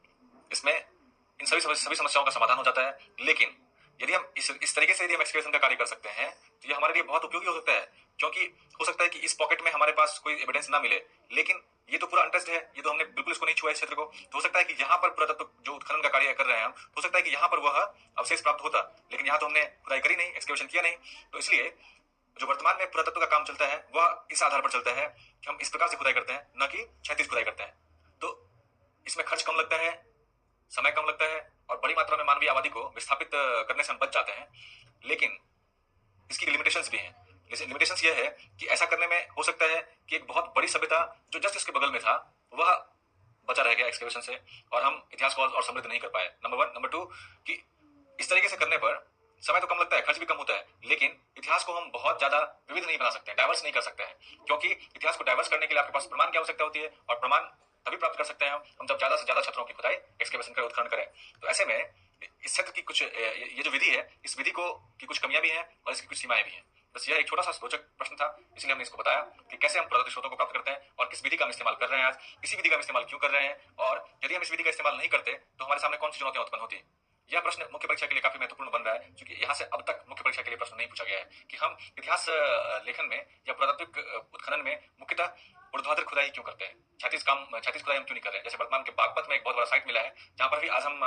इसमें इन सभी समस्याओं का समाधान हो जाता है। लेकिन यदि हम इस तरीके से यदि हम एक्सकेवेशन का कार्य कर सकते हैं तो यह हमारे लिए बहुत उपयोगी हो सकता है, क्योंकि हो सकता है कि इस पॉकेट में हमारे पास कोई एविडेंस ना मिले, लेकिन ये तो पूरा अनटच्ड है, ये तो हमने बिल्कुल इसको नहीं छुआ इस क्षेत्र को। तो हो सकता है कि यहाँ पर पुरातत्व जो उत्खनन का कार्य कर रहे हैं हम, हो सकता है कि यहाँ पर वह अवशेष प्राप्त होता, लेकिन यहाँ तो हमने खुदाई करी नहीं, एक्सकेवेशन किया नहीं। तो इसलिए जो वर्तमान में पुरातत्व का काम चलता है वह इस आधार पर चलता है कि हम इस प्रकार से खुदाई करते हैं, न कि क्षैतिज खुदाई करते हैं। तो इसमें खर्च कम लगता है, समय कम लगता है और बड़ी मात्रा में मानवीय आबादी को विस्थापित करने से हम बच जाते हैं। लेकिन इसकी लिमिटेशंस भी हैं। जैसे लिमिटेशंस यह है कि ऐसा करने में हो सकता है कि एक बहुत बड़ी सभ्यता जो जस्ट इसके बगल में था वह बचा रह गया एक्सकेवेशन से और हम इतिहास को और समृद्ध नहीं कर पाए। नंबर 1। नंबर 2 कि इस तरीके से करने पर समय तो कम लगता है, खर्च भी कम होता है, लेकिन इतिहास को हम बहुत ज्यादा विविध नहीं बना सकते, डाइवर्स नहीं कर सकते हैं, क्योंकि इतिहास को डाइवर्स करने के लिए आपके पास प्रमाण की आवश्यकता होती है और प्रमाण तभी प्राप्त कर सकते हैं हम जब ज्यादा से ज्यादा क्षेत्रों की खुदाई, एक्सकेवेशन करें, उत्खनन करें। तो ऐसे में इस क्षेत्र की कुछ ये जो विधि है, इस विधि को की कुछ कमियां भी हैं और इसकी कुछ सीमाएं भी हैं। बस यह एक छोटा सा रोचक प्रश्न था, इसलिए हमने इसको बताया कि कैसे हम पुरातत्व स्रोतों को प्राप्त करते हैं और किस विधि का हम इस्तेमाल कर रहे हैं आज, इसी विधि का हम इस्तेमाल क्यों कर रहे हैं, और यदि हम इस विधि का इस्तेमाल नहीं करते तो हमारे सामने कौन सी चुनौतियां उत्पन्न होती। यह प्रश्न मुख्य परीक्षा के लिए काफी महत्वपूर्ण बन रहा है, क्योंकि यहाँ से अब तक मुख्य परीक्षा के लिए प्रश्न नहीं पूछा गया है कि हम इतिहास लेखन में या पुरातात्विक उत्खनन में मुख्यतः ऊर्ध्वाधर खुदाई क्यों करते हैं, क्षैतिज खुदाई हम क्यों नहीं कर रहे हैं। जैसे वर्तमान के बागपत में एक बहुत बड़ा साइट मिला है जहां पर भी आज हम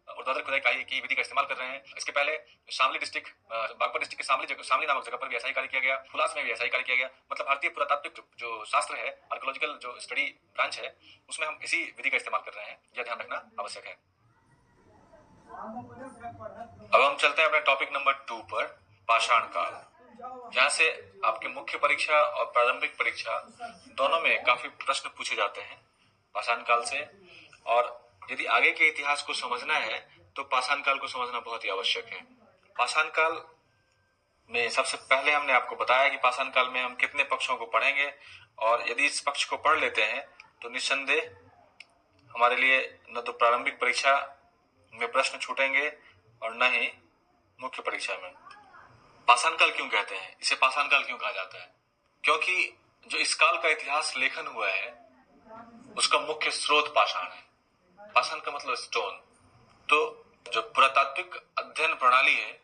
ऊर्ध्वाधर खुदाई की विधि का इस्तेमाल कर रहे हैं। इसके पहले शामली डिस्ट्रिक्ट, बागपत डिस्ट्रिक्ट के शामली नामक जगह पर भी ऐसा ही कार्य किया गया, फुलास में भी ऐसा ही कार्य किया गया। मतलब भारतीय पुरातात्विक जो शास्त्र है, आर्कियोलॉजिकल जो स्टडी ब्रांच है, उसमें हम इसी विधि का इस्तेमाल कर रहे हैं, यह ध्यान रखना आवश्यक है। अब हम चलते हैं अपने टॉपिक नंबर 2 पर, पाषाण काल। यहाँ से आपके मुख्य परीक्षा और प्रारंभिक परीक्षा दोनों में काफी प्रश्न पूछे जाते हैं पाषाण काल से, और यदि आगे के इतिहास को समझना है तो पाषाण काल को समझना बहुत ही आवश्यक है। पाषाण काल में सबसे पहले हमने आपको बताया कि पाषाण काल में हम कितने पक्षों को पढ़ेंगे, और यदि इस पक्ष को पढ़ लेते हैं तो निस्संदेह हमारे लिए न तो प्रारंभिक परीक्षा में प्रश्न छूटेंगे और न ही मुख्य परीक्षा में। पाषाण काल क्यों कहते हैं, इसे पाषाण काल क्यों कहा जाता है? क्योंकि जो इस काल का इतिहास लेखन हुआ है उसका मुख्य स्रोत पाषाण है। पाषाण का मतलब स्टोन। तो जो पुरातात्विक अध्ययन प्रणाली है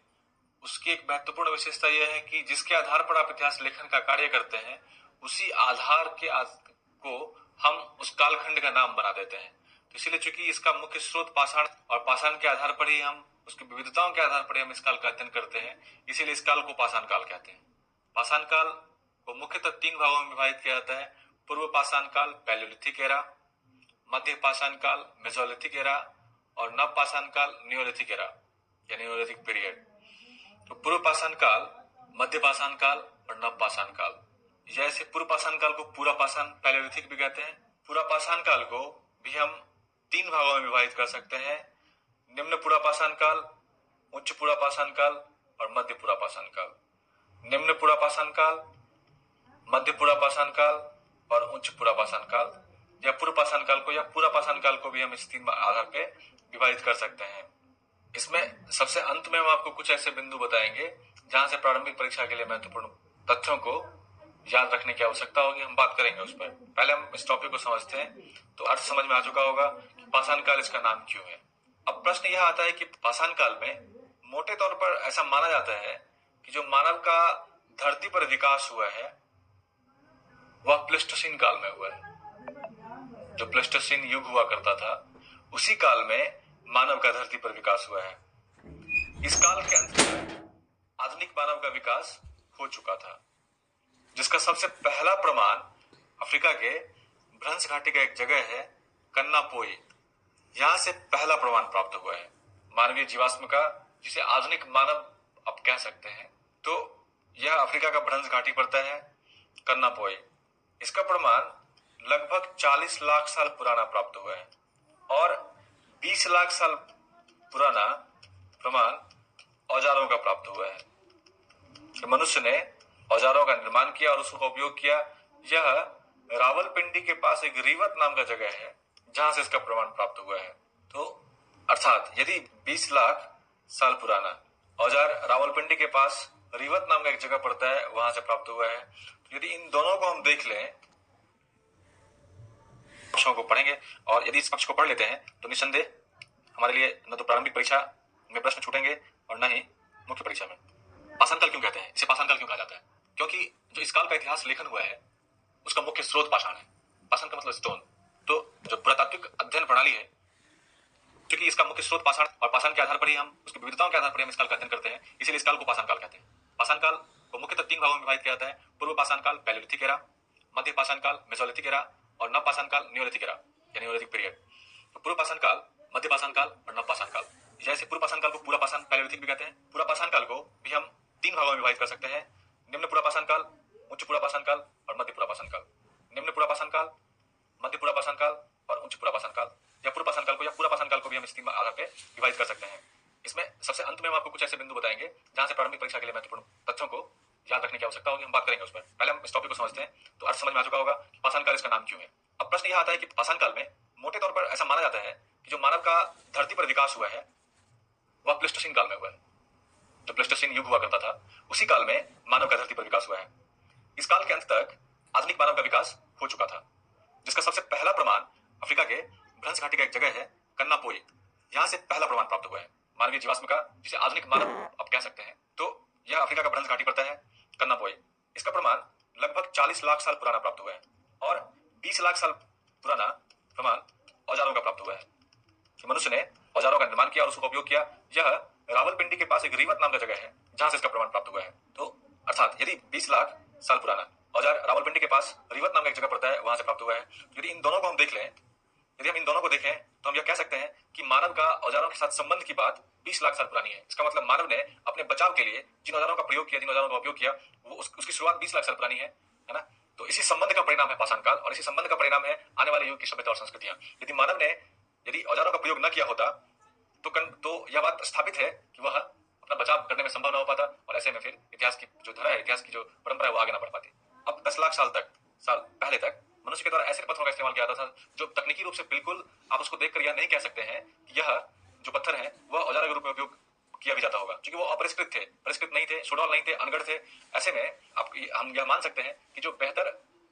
उसकी एक महत्वपूर्ण विशेषता यह है कि जिसके आधार पर आप इतिहास लेखन का कार्य करते हैं उसी आधार को हम उस कालखंड का नाम बना देते हैं। तो इसीलिए चूंकि इसका मुख्य स्रोत पाषाण, और पाषाण के आधार पर ही हम उसकी विविधताओं के आधार पर हम इस काल का अध्ययन करते हैं, इसीलिए इस काल को पाषाण काल कहते हैं। पाषाण काल को मुख्यतः 3 भागों में विभाजित किया जाता है। पूर्व पाषाण काल पैलियोलिथिक एरा, मध्य पाषाण काल मेसोलिथिक एरा और नव पाषाण काल नियोलिथिक एरा या नियोलिथिक पीरियड। तो पूर्व पाषाण काल, मध्य पाषाण काल और नव पाषाण काल। जैसे पूर्व पाषाण काल को पूरा पाषाण पैलियोलिथिक भी कहते हैं। पूरा पाषाण काल को भी हम 3 भागों में विभाजित कर सकते हैं, निम्न पूरा पाषाण काल, उच्च पूरा पाषाण काल और मध्य पूरा पाषाण काल। निम्न पूरा पाषाण काल, मध्य पूरा पाषाण काल और उच्च पूरा पाषाण काल, या पूर्व पाषाण काल को या पूरा पाषाण काल को भी हम इस 3 आधार पे विभाजित कर सकते हैं। इसमें सबसे अंत में हम आपको कुछ ऐसे बिंदु बताएंगे जहां से प्रारंभिक परीक्षा के लिए महत्वपूर्ण तथ्यों को याद रखने की आवश्यकता होगी, हम बात करेंगे उस पर। पहले हम इस टॉपिक को समझते हैं तो अर्थ समझ में आ चुका होगा कि पाषाण काल इसका नाम क्यों है। अब प्रश्न यह आता है कि पाषाण काल में मोटे तौर पर ऐसा माना जाता है कि जो मानव का धरती पर विकास हुआ है वह प्लेस्टोसीन काल में हुआ है। जो प्लेस्टोसीन युग हुआ करता था उसी काल में मानव का धरती पर विकास हुआ है। इस काल के अंत में आधुनिक मानव का विकास हो चुका था, जिसका सबसे पहला प्रमाण अफ्रीका के भ्रंश घाटी का एक जगह है कन्नापोई। यहाँ से पहला प्रमाण प्राप्त हुआ है मानवीय जीवाश्म का, जिसे आधुनिक मानव अब कह सकते हैं। तो यह अफ्रीका का भ्रंश घाटी पड़ता है, कन्नापोई। इसका प्रमाण लगभग 40 लाख साल पुराना प्राप्त हुआ है और 20 लाख साल पुराना प्रमाण औजारों का प्राप्त हुआ है। मनुष्य ने औजारों का निर्माण किया और उसका उपयोग किया। यह रावलपिंडी के पास एक रीवत नाम का जगह है जहां से इसका प्रमाण प्राप्त हुआ है। तो अर्थात यदि 20 लाख साल पुराना औजार रावलपिंडी के पास रीवत नाम का एक जगह पड़ता है, वहां से प्राप्त हुआ है, तो यदि इन दोनों को हम देख लें, पक्षों को पढ़ेंगे और यदि इस पक्ष को पढ़ लेते हैं तो निस्संदेह हमारे लिए न तो प्रारंभिक परीक्षा में प्रश्न छूटेंगे और न ही मुख्य परीक्षा में। पाषाण काल क्यों कहते हैं, इसे पाषाण काल क्यों कहा जाता है? क्योंकि जो इस काल का इतिहास लेखन हुआ है उसका मुख्य स्रोत पाषाण है। पाषाण का मतलब स्टोन। तो जो पुरातात्विक अध्ययन प्रणाली है, क्योंकि इसका मुख्य स्रोत पाषाण और पाषाण के आधार पर ही हम उसकी विविधताओं के आधार पर हम इस काल का अध्ययन करते हैं, इसलिए इस काल को पाषाण काल कहते हैं। पाषाण काल को मुख्यतः 3 भागों में विभाजित किया जाता है: पूर्व पाषाण काल पैलियोलिथिक एरा, मध्य पाषाण काल मेसोलिथिक एरा और नव पाषाण काल नियोलिथिक एरा या नियोलिथिक पीरियड। तो पूर्व पाषाण काल, मध्य पाषाण काल और नव पाषाण काल। जैसे पूर्व पाषाण काल को पूरा पाषाण पैलियोलिथिक भी कहते हैं। पूरा पाषाण काल को भी हम 3 भागों में विभाजित कर सकते हैं: निम्न पूरा पाषाण काल, उच्च पूरा पाषाण काल और मध्य पूरा पाषाण काल। निम्न पूरा पाषाण काल, मध्य पूरा पाषाण काल और उच्च पूरा पाषाण काल, या पूर्व पाषाण काल को या पूरा पाषाण काल को भी हम इस 3 आधार पे विभाजित कर सकते हैं। इसमें सबसे अंत में हम आपको कुछ ऐसे बिंदु बताएंगे जहां से प्रारंभिक परीक्षा के लिए महत्वपूर्ण तथ्यों को याद रखने की आवश्यकता होगी। हम बात करेंगे उस पर। पहले हम इस टॉपिक को समझते हैं तो अर्थ समझ में आ चुका होगा कि पाषाण काल इसका नाम क्यों है। अब प्रश्न यह आता है कि पाषाण काल में मोटे तौर पर ऐसा माना जाता है कि जो मानव का धरती पर विकास हुआ है वह प्लेस्टोसीन काल में हुआ है। जो प्लेस्टोसीन युग हुआ करता था उसी काल में मानव का धरती पर विकास हुआ है। इस काल के अंत तक आधुनिक मानव का विकास हो चुका था, जिसका सबसे पहला प्रमाण अफ्रीका के भ्रंश घाटी का एक जगह है कन्नापोई, यहां से पहला प्रमाण प्राप्त हुआ है मानवीय जीवाश्म का, जिसे आधुनिक मानव अब कह सकते हैं। तो यह अफ्रीका का भ्रंश घाटी पड़ता है, कन्नापोई। इसका प्रमाण लगभग 40 लाख साल पुराना प्राप्त हुआ है और 20 लाख साल पुराना प्रमाण औजारों का प्राप्त हुआ है। मनुष्य ने औजारों का निर्माण किया और उसका उपयोग किया। यह रावलपिंडी के पास एक रीवत नाम का जगह है जहां से इसका प्रमाण प्राप्त हुआ है। तो अर्थात यदि 20 लाख साल पुराना औजार रावलपिंडी के पास रीवत नाम का एक जगह पड़ता है, वहां से प्राप्त हुआ है। यदि इन दोनों को हम देख लें, यदि हम इन दोनों को देखें तो हम यह कह सकते हैं कि मानव का औजारों के साथ संबंध की बात 20 लाख साल पुरानी है। इसका मतलब मानव ने अपने बचाव के लिए जिन औजारों का प्रयोग किया, जिन औजारों का उपयोग किया, वो उसकी शुरुआत 20 लाख साल पुरानी है ना। तो इसी संबंध का परिणाम है पाषाण काल और इसी संबंध का परिणाम है आने वाले युग की सभ्यता और संस्कृतियां। यदि मानव ने यदि औजारों का प्रयोग न किया होता तो यह बात स्थापित है कि वह अपना बचाव करने में संभव न हो पाता और ऐसे में फिर इतिहास की जो धरा है, इतिहास की जो परंपरा है, वो आगे न बढ़ पाती। अब 10 लाख साल पहले तक मनुष्य के द्वारा ऐसे पत्थरों का इस्तेमाल किया जाता था जो तकनीकी रूप से बिल्कुल आप उसको देखकर यह नहीं कह सकते हैं कि यह जो पत्थर है वह औजार के रूप में उपयोग किया भी जाता होगा, क्योंकि वो अपरिष्कृत थे, परिष्कृत नहीं थे, सुडौल नहीं थे, अनगढ़ थे। ऐसे में हम यह मान सकते हैं कि जो बेहतर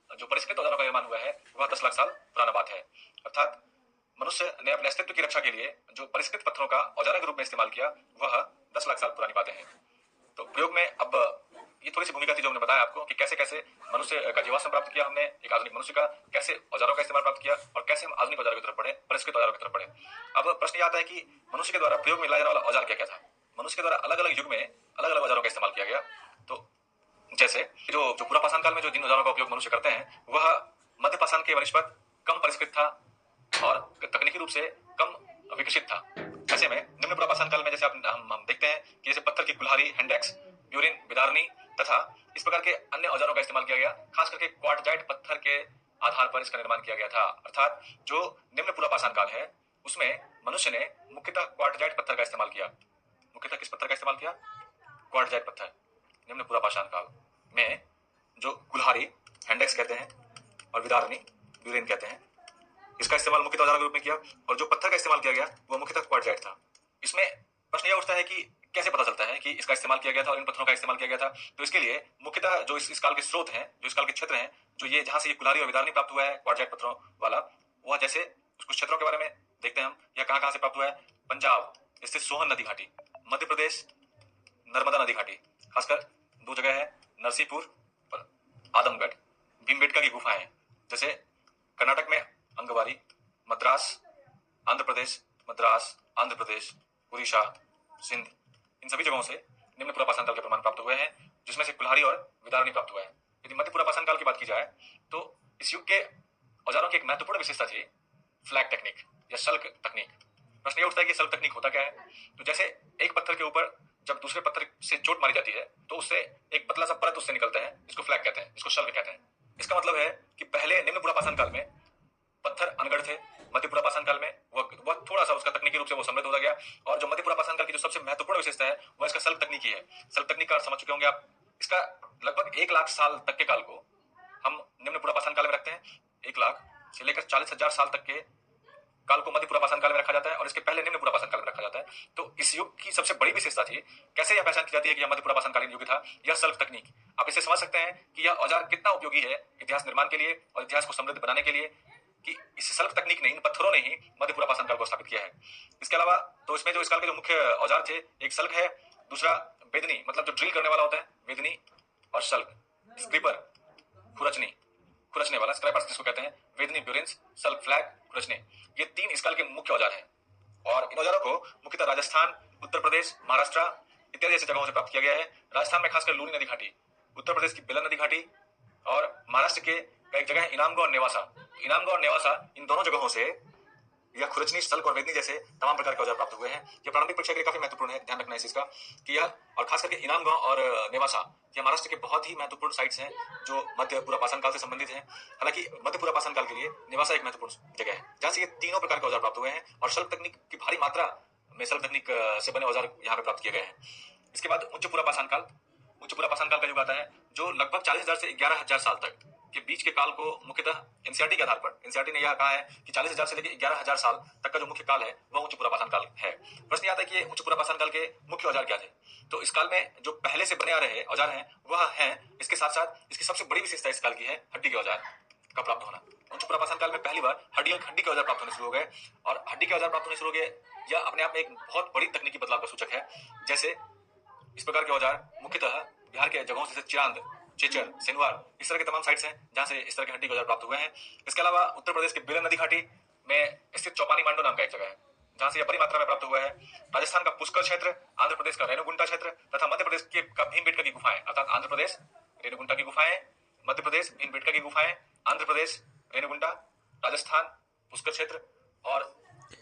जो परिष्कृत औजारों का निर्माण हुआ है वह 10 लाख साल पुराना बात है। अर्थात मनुष्य ने अपने अस्तित्व की रक्षा के लिए जो परिष्कृत पत्थरों का औजारों के रूप में इस्तेमाल किया वह 10 लाख साल पुरानी बातें हैं। तो प्रयोग में अब ये थोड़ी सी भूमिका थी जो हमने बताया आपको कि कैसे कैसे मनुष्य का जीवाश्म प्राप्त किया हमने, एक आधुनिक मनुष्य का कैसे औजारों का इस्तेमाल प्राप्त किया और कैसे हम आधुनिक औजारों की तरफ बढ़े, परिष्कृत औजारों की तरफ बढ़े। अब प्रश्न आता है कि मनुष्य के द्वारा प्रयोग में लाया जाने वाला औजार क्या क्या था। मनुष्य के द्वारा अलग अलग युग में अलग अलग औजारों का इस्तेमाल किया गया। तो जैसे जो पूरा पाषाण काल में जो जिन औजारों का उपयोग मनुष्य करते हैं वह मध्य पाषाण के वनस्पत कम परिष्कृत था और तकनीकी रूप से कम विकसित था। ऐसे में निम्न पूरा पाषाण काल में जैसे हम देखते हैं कि जैसे पत्थर की कुल्हाड़ी, हैंडेक्स, ब्यूरिन, बिदारनी तथा इस प्रकार के अन्य औजारों का इस्तेमाल किया गया। खास करके क्वार्टजाइट पत्थर के आधार पर इसका निर्माण किया गया था। अर्थात जो निम्न पूरा पाषाण काल है उसमें मनुष्य ने मुख्यतः क्वार्टजाइट पत्थर का इस्तेमाल किया। मुख्यतः किस पत्थर का इस्तेमाल किया? क्वार्टजाइट पत्थर। निम्न पूरा पाषाण काल में जो कुल्हाड़ी, हैंडेक्स कहते हैं और विदारनी, ब्यूरिन कहते हैं, इसका इस्तेमाल मुख्यतः औजारों के रूप में किया और जो पत्थर का इस्तेमाल किया गया वो मुख्यतः क्वार्टजाइट था। इसमें प्रश्न यह उठता है कि कैसे पता चलता है कि इसका इस्तेमाल किया गया था और इन पत्थरों का इस्तेमाल किया गया था। तो इसके लिए मुख्यतः जो इस काल के स्रोत हैं, जो इस काल के क्षेत्र हैं, जो ये जहां से ये कुल्हाड़ी और विदारनी प्राप्त हुआ है क्वार्टजाइट पत्थरों वाला, वह जैसे कुछ क्षेत्रों के बारे में देखते हैं हम, यह कहां से प्राप्त हुआ है। पंजाब स्थित सोहन नदी घाटी, मध्य प्रदेश नर्मदा नदी घाटी, खासकर 2 जगह है नरसीपुर और आदमगढ़। भीमबेटका की गुफाएं जैसे कर्नाटक में अंगवारी, मद्रास आंध्र प्रदेश, उड़ीसा, सिंध, इन सभी जगहों से निम्न पूरा पाषाण काल के प्रमाण प्राप्त हुए हैं, जिसमें से कुल्हाड़ी और विदारनी प्राप्त हुआ है। यदि मध्य पूरा पाषाण काल की बात की जाए तो इस युग के औजारों की एक महत्वपूर्ण विशेषता थी फ्लैग टेक्निक। या शल्क तकनीक। प्रश्न ये उठता है कि शल्क तकनीक होता क्या है। तो जैसे एक पत्थर के ऊपर जब दूसरे पत्थर से चोट मारी जाती है तो उससे एक पतला सा परत उससे निकलता है, इसको फ्लैग कहते हैं, इसको शल्क कहते हैं। इसका मतलब है कि पहले निम्न पुरापाषाण काल में पत्थर अनगढ़ थे, मध्य पुरापाषाण काल में वह थोड़ा सा उसका तकनीकी रूप से वो समृद्ध होता गया, और जो मध्य पुरापाषाण काल की जो सबसे महत्वपूर्ण विशेषता है वह इसका शल्क तकनीकी है। शल्क तकनीक का अर्थ समझ चुके होंगे आप। इसका लगभग 1 लाख साल तक के काल को हम निम्न पुरापाषाण काल में रखते हैं। 1 लाख से लेकर 40,000 साल तक के काल को मध्य पुरापाषाण काल में रखा जाता है, और इसके पहले निम्न पुरापाषाण काल में रखा जाता है। तो इस युग की सबसे बड़ी विशेषता थी, कैसे यह पहचान की जाती है कि यह मध्य पुरापाषाण कालीन युग था, यह शल्क तकनीक। आप इसे समझ सकते हैं कि यह औजार कितना उपयोगी है इतिहास निर्माण के लिए और इतिहास को समृद्ध बनाने के लिए, कि इस शल्क तकनीक ने, इन पत्थरों ने ही मध्य पुरापाषाण काल को स्थापित किया है। इसके अलावा तो इसमें जो इस काल के जो मुख्य औजार थे, एक शल्क है, दूसरा वेदनी मतलब जो ड्रिल करने वाला होता है वेदनी, और शल्क स्क्रीपर खुरचने वाला स्क्रैपर्स जिसको कहते हैं, वेदनी ब्यूरेंस, शल्क फ्लैग, खुरचने, ये 3 इस काल के मुख्य औजार हैं। और इन औजारों को मुख्यतः राजस्थान, उत्तर प्रदेश, महाराष्ट्र इत्यादि ऐसी जगहों से प्राप्त किया गया है। राजस्थान में खासकर लूनी नदी घाटी, उत्तर प्रदेश की बेलन नदी घाटी, और महाराष्ट्र के कई जगह इनामगढ़ और नेवासा। इनामगढ़ और नेवासा इन दोनों जगहों से यह खुरचनी, शल्क और वेदनी जैसे तमाम प्रकार के औजार प्राप्त हुए हैं। यह प्रारंभिक परीक्षा के लिए काफी महत्वपूर्ण है, ध्यान रखना है इस चीज का कि यह, और खास करके इनामगढ़ और नेवासा, यह महाराष्ट्र के बहुत ही महत्वपूर्ण साइट्स हैं जो मध्य पुरापाषाण काल से संबंधित हैं। हालांकि मध्य पुरापाषाण काल के लिए नेवासा एक महत्वपूर्ण जगह है जहां से ये तीनों प्रकार के औजार प्राप्त हुए हैं, और शल्क तकनीक की भारी मात्रा में शल्क तकनीक से बने औजार यहाँ पे प्राप्त किए गए हैं। इसके बाद उच्च पुरापाषाण काल का युग आता है, जो लगभग 40,000 से 11,000 साल तक के बीच के काल को मुख्यतः एनसीईआरटी के आधार पर, एनसीईआरटी ने यह कहा है कि 40,000 से लेकर 11,000 साल तक का जो मुख्य काल है वह उच्च पुरापाषाण काल है। प्रश्न आता है कि उच्च पुरापाषाण काल के मुख्य औजार क्या थे। तो इस काल में जो पहले से बने आ रहे औजार हैं वह हैं, इसके साथ साथ इसकी सबसे बड़ी विशेषता इस काल की है हड्डी के औजार का प्राप्त होना। उच्च पुरापाषाण काल में पहली बार हड्डी के औजार प्राप्त होने शुरू हो गए, और हड्डी के औजार प्राप्त होने शुरू हो गए यह अपने आप में एक बहुत बड़ी तकनीकी बदलाव का सूचक है। जैसे इस प्रकार के औजार मुख्यतः बिहार के जगहों से चिरांद, चेचर, सेनवार, इस तरह के तमाम साइट्स हैं जहां से इस तरह के हड्डी के औजार प्राप्त हुए हैं। इसके अलावा उत्तर प्रदेश के बेलन नदी घाटी में स्थित चौपानी मांडो नाम का एक जगह है जहां से यह बड़ी मात्रा में प्राप्त हुआ है। राजस्थान का पुष्कर क्षेत्र, आंध्र प्रदेश का रेणुगुंटा क्षेत्र तथा मध्य प्रदेश के भीमबेटका की गुफाएं, अर्थात आंध्र प्रदेश रेणुगुंटा की गुफाएं, मध्य प्रदेश भीमबेटका की गुफाएं, आंध्र प्रदेश रेणुगुंटा, राजस्थान पुष्कर क्षेत्र और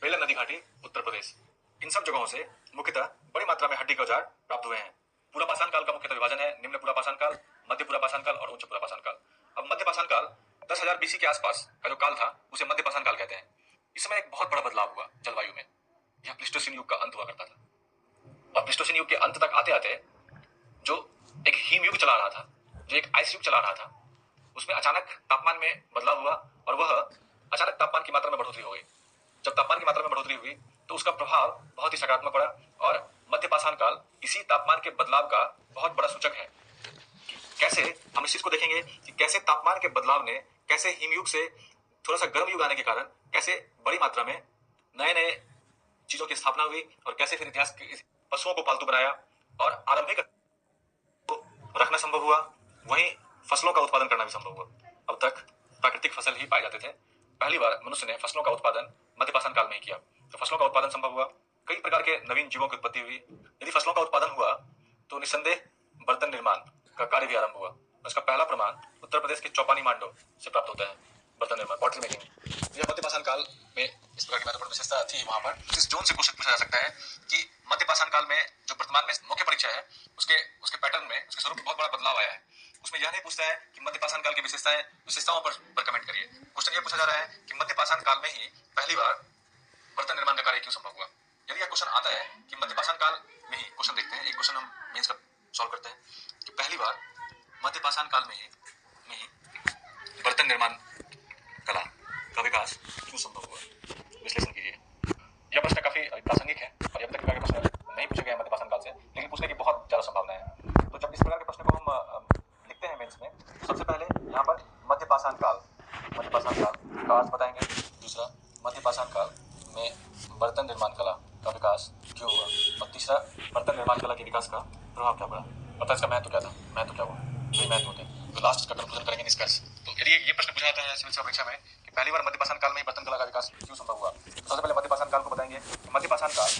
बेलन नदी घाटी उत्तर प्रदेश, इन सब जगहों से मुख्यतः बड़ी मात्रा में हड्डी के औजार प्राप्त हुए हैं। पुरापाषाण काल का मुख्यतः विभाजन है निम्न पुरापाषाण काल, मध्य पुरापाषाण काल और उच्च पुरापाषाण काल। अब मध्य पाषाण काल 10,000 बीसी के आसपास का जो काल था उसे मध्य पाषाण काल कहते हैं। इस समय एक बहुत बड़ा बदलाव हुआ जलवायु में। यह प्लीस्टोसीन युग का अंत हुआ करता था, और प्लीस्टोसीन युग के अंत तक आते आते जो एक हिम युग चला रहा था, जो एक आइस युग चला रहा था, उसमें अचानक तापमान में बदलाव हुआ, और वह अचानक तापमान की मात्रा में बढ़ोतरी हो गई। जब तापमान की मात्रा में बढ़ोतरी हुई तो उसका प्रभाव बहुत ही सकारात्मक पड़ा, और मध्य पाषाण काल इसी तापमान के बदलाव का बहुत बड़ा सूचक है। कैसे, हम इस चीज को देखेंगे कि कैसे तापमान के बदलाव ने, कैसे हिमयुग से थोड़ा सा गर्म युग आने के कारण कैसे बड़ी मात्रा में नए नए चीजों की स्थापना हुई, और कैसे फिर इतिहास के पशुओं को पालतू बनाया और आरंभिक रखना संभव हुआ, वहीं फसलों का उत्पादन करना भी संभव हुआ। अब तक प्राकृतिक फसल ही पाए जाते थे, पहली बार मनुष्य ने फसलों का उत्पादन मध्य पाषाण काल में ही किया, तो फसलों का उत्पादन संभव हुआ। कई प्रकार के नवीन जीवों की उत्पत्ति हुई। यदि फसलों का उत्पादन हुआ तो निस्संदेह बर्तन निर्माण का कार्य भी आरंभ हुआ। उसका पहला प्रमाण उत्तर प्रदेश के चौपानी मांडो से प्राप्त होता है, बर्तन निर्माण, पॉटरी मेकिंग। यह मध्य पाषाण काल में इस प्रकार की महत्वपूर्ण विशेषता थी। वहां पर इस जोन से क्वेश्चन पूछा जा सकता है कि मध्य पाषाण काल में जो वर्तमान में मुख्य परीक्षा है उसके पैटर्न में, उसके स्वरूप में बहुत बड़ा बदलाव आया है। उसमें यह नहीं पूछता है कि मध्य पाषाण काल की विशेषताओं पर कमेंट करिए। क्वेश्चन यह पूछा जा रहा है कि मध्य पाषाण काल में ही पहली बार बर्तन निर्माण का कार्य क्यों संभव हुआ। यदि यह क्वेश्चन आता है कि मध्य पाषाण काल में ही, क्वेश्चन देखते हैं, एक क्वेश्चन हम मेंस का सॉल्व करते हैं कि पहली बार मध्य पाषाण काल में ही बर्तन निर्माण कला का विकास क्यों संभव हुआ, विश्लेषण कीजिए। यह प्रश्न काफी प्रासंगिक है और अब तक प्रकार के प्रश्न नहीं पूछे गए मध्य पाषाण काल से, लेकिन पूछने की बहुत ज्यादा संभावना है। तो जब इस प्रकार के प्रश्न को हम लिखते हैं मेंस में, सबसे पहले यहाँ पर मध्य पाषाण काल का अर्थ बताएंगे, दूसरा मध्य पाषाण काल में बर्तन निर्माण कला का विकास क्यों हुआ, और तीसरा बर्तन निर्माण कला के विकास का प्रभाव क्या पड़ा, अर्थात इसका महत्व क्या था, महत्व क्या हुआ, यही महत्व होते हैं। तो लास्ट का कंक्लूजन करेंगे, निष्कर्ष। तो यदि ये प्रश्न पूछा जाता है सिविल सेवा परीक्षा में कि पहली बार मध्य पाषाण काल में ही बर्तन कला का विकास क्यों संभव हुआ, तो सबसे पहले मध्य पाषाण काल को बताएंगे कि मध्य पाषाण काल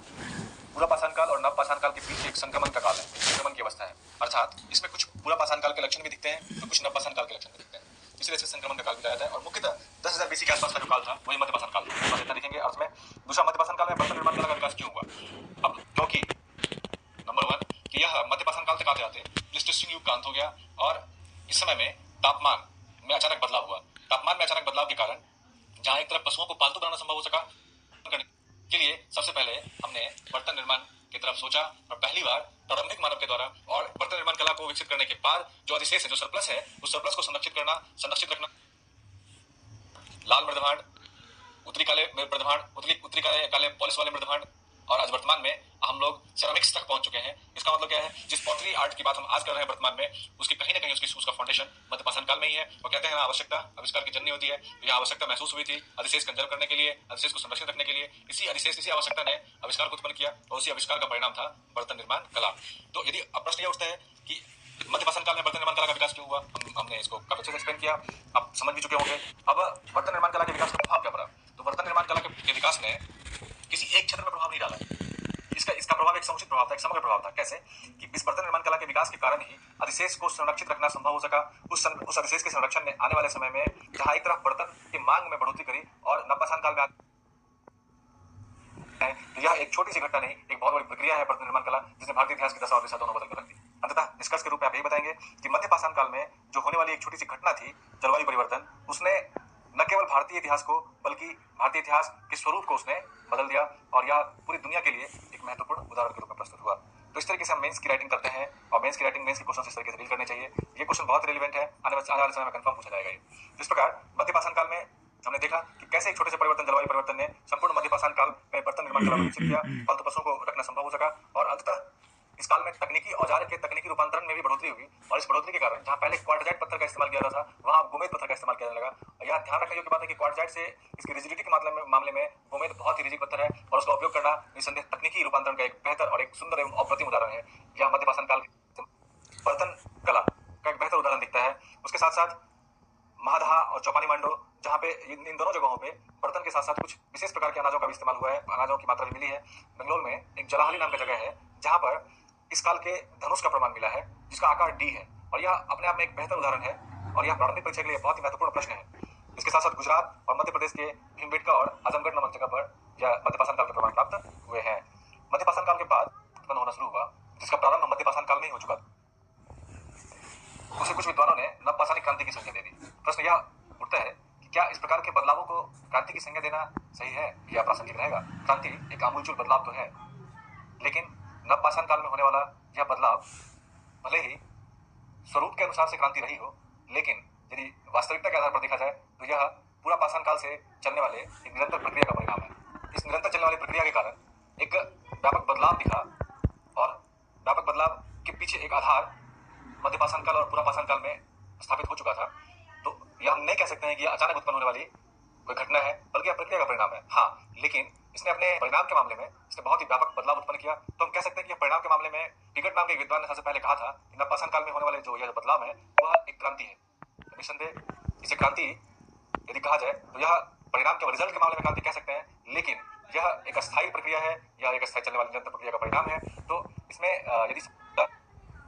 पूरा पाषाण काल और नव पाषाण काल के बीच एक संक्रमण का काल है, संक्रमण की अवस्था है। अर्थात इसमें कुछ पूरा पाषाण काल के लक्षण भी दिखते हैं तो कुछ नव पाषाण काल के लक्षण भी दिखते हैं, इसलिए इसे संक्रमण का काल भी कहा जाता है। और मुख्यतः 10,000 बीसी के आसपास का जो काल था वही मध्य पाषाण काल था। बस इतना दिखेंगे अर्थ में। प्लीस्टोसीन युग का अंत हो गया और इस समय में तापमान में अचानक बदलाव हुआ। तापमान में अचानक बदलाव के कारण जहां एक तरफ पशुओं को पालतू बनाना संभव हो सका, करने के लिए सबसे पहले हमने बर्तन निर्माण की तरफ सोचा और पहली बार प्रारंभिक मानव के द्वारा और बर्तन निर्माण कला को विकसित करने के बाद जो अधिशेष है, जो सरप्लस है, उस सरप्लस को संरक्षित रखना लाल मृदभांड, उत्तरी काले मृदभांड, उत्तरी काले पॉलिश वाले मृदभांड और आज वर्तमान में हम लोग सेरामिक्स तक पहुंच चुके हैं। इसका मतलब क्या है, जिस पॉटरी आर्ट की बात हम आज कर रहे हैं वर्तमान में, उसकी कहीं ना कहीं उसका फाउंडेशन मध्यपाषाण काल में ही है। वो कहते हैं आवश्यकता आविष्कार की जननी होती है। तो यह आवश्यकता महसूस हुई थी अधिशेष कंजर्व करने के लिए, अधिशेष को संरक्षित रखने के लिए। इसी आवश्यकता ने आविष्कार को उत्पन्न किया और उसी आविष्कार का परिणाम था बर्तन निर्माण कला। तो यदि अब प्रश्न यह उठता है कि मध्यपाषाण काल में बर्तन निर्माण कला का विकास क्यों हुआ, हमने इसको काफी अच्छे से एक्सप्लेन किया, आप समझ भी चुके होंगे। अब बर्तन निर्माण कला के विकास का प्रभाव क्या पड़ा, तो बर्तन निर्माण कला के विकास ने किसी एक क्षेत्र में प्रभाव नहीं डाला। इसका प्रभाव एक समुचित प्रभाव था, एक समग्र प्रभाव था। कैसे कि इस बर्तन निर्माण कला के विकास के कारण ही अधिशेष को संरक्षित रखना संभव हो सका। उस अधिशेष के संरक्षण ने आने वाले समय में जहां एक तरफ बर्तन की मांग में बढ़ोतरी करी और नवपाषाण काल में तो यह एक छोटी सी घटना नहीं, एक बहुत बड़ी प्रक्रिया है बर्तन निर्माण कला, जिसने भारतीय इतिहास की दशा और दिशा दोनों बदल कर रख दी। अंततः निष्कर्ष के रूप में आप यही बताएंगे कि मध्यपाषाण काल में जो होने वाली एक छोटी सी घटना थी, जलवायु परिवर्तन, उसने न केवल भारतीय इतिहास को बल्कि भारतीय इतिहास के स्वरूप को उसने बदल दिया और यह पूरी दुनिया के लिए एक महत्वपूर्ण उदाहरण के रूप में प्रस्तुत हुआ। तो इस तरीके से हम मेंस की राइटिंग करते हैं और मेंस के क्वेश्चन इस तरीके से डील करने चाहिए। ये क्वेश्चन बहुत रिलेवेंट है, आने वाले समय में कंफर्म पूछा जाएगा। इस प्रकार मध्यपाषाण काल में हमने देखा कि कैसे एक छोटे से परिवर्तन, जलवायु परिवर्तन ने संपूर्ण मध्यपाषाण काल में बर्तन निर्माण कला को विकसित किया, पालतू पशुओं को रखना संभव हो सका और अंततः इस काल में तकनीकी औजार के तकनीकी रूपांतरण में भी बढ़ोतरी हुई और इस बढ़ोतरी के कारण जहां पहले क्वार्टजाइट पत्थर का इस्तेमाल किया जाता था, वहां गोमेद पत्थर का इस्तेमाल किया जाने लगा। यह ध्यान रखने योग्य बात है कि क्वार्टजाइट से इसकी रिजिडिटी के मामले में गोमेद बहुत ही रिजिड पत्थर है और उसका उपयोग करना निसंदेह तकनीकी रूपांतरण का एक बेहतर और एक सुंदर एवं अप्रतिम उदाहरण है। यह मध्यपाषाण काल बर्तन कला का एक बेहतर उदाहरण दिखता है। उसके साथ साथ महादहा और चौपानी मांडो, जहाँ पे इन दोनों जगहों पे बर्तन के साथ साथ कुछ विशेष प्रकार के अनाजों का भी इस्तेमाल हुआ है, अनाजों की मात्रा भी मिली है। बंगलोर में एक जलाहली नाम का जगह है जहाँ पर इस काल के धनुष का प्रमाण मिला है जिसका आकार डी है और यह अपने आप में एक बेहतर उदाहरण है और यह प्रारंभिक परीक्षा के लिए बहुत ही महत्वपूर्ण प्रश्न है। इसके साथ साथ गुजरात और मध्य प्रदेश के भीमबेटका और आजमगढ़ नामक जगह पर यह मध्यपाषाण काल के प्रमाण प्राप्त हुए हैं। मध्यपाषाण काल के बाद उत्पन्न होना शुरू हुआ जिसका प्रारंभ मध्यपाषाण काल में ही हो चुका था। उसे कुछ विद्वानों ने नवपाषाणिक क्रांति की संज्ञा दे दी। प्रश्न यह उठता है कि क्या इस प्रकार के बदलावों को क्रांति की संज्ञा देना सही है या प्रासंगिक रहेगा। क्रांति एक आमूलचूल बदलाव तो है, लेकिन नवपाषाण काल में होने वाला यह बदलाव भले ही स्वरूप के अनुसार से क्रांति रही हो, लेकिन यदि वास्तविकता के आधार पर देखा जाए तो यह पूरा पाषाण काल से चलने वाले एक निरंतर प्रक्रिया का परिणाम है। इस निरंतर चलने वाली प्रक्रिया के कारण एक व्यापक बदलाव दिखा और व्यापक बदलाव के पीछे एक आधार मध्यपाषाण काल और पूरा पाषाण काल में स्थापित हो चुका था। तो यह हम नहीं कह सकते हैं कि अचानक उत्पन्न होने वाली कोई घटना है, बल्कि यह प्रक्रिया का परिणाम है। हाँ, लेकिन इसने अपने परिणाम के मामले में इसने बहुत ही व्यापक बदलाव उत्पन्न किया। तो हम कह सकते हैं कि परिणाम के मामले में टिकट नाम के विद्वान ने सबसे पहले कहा था कि नवपाषाण काल में होने वाले जो यह बदलाव है वह एक क्रांति है। निसंदेह इसे क्रांति यदि कहा जाए तो यह परिणाम के रिजल्ट के मामले में क्रांति कह सकते हैं, लेकिन यह एक अस्थायी प्रक्रिया है, यह एक अस्थायी चलने वाली निरंतर प्रक्रिया का परिणाम है। तो इसमें यदि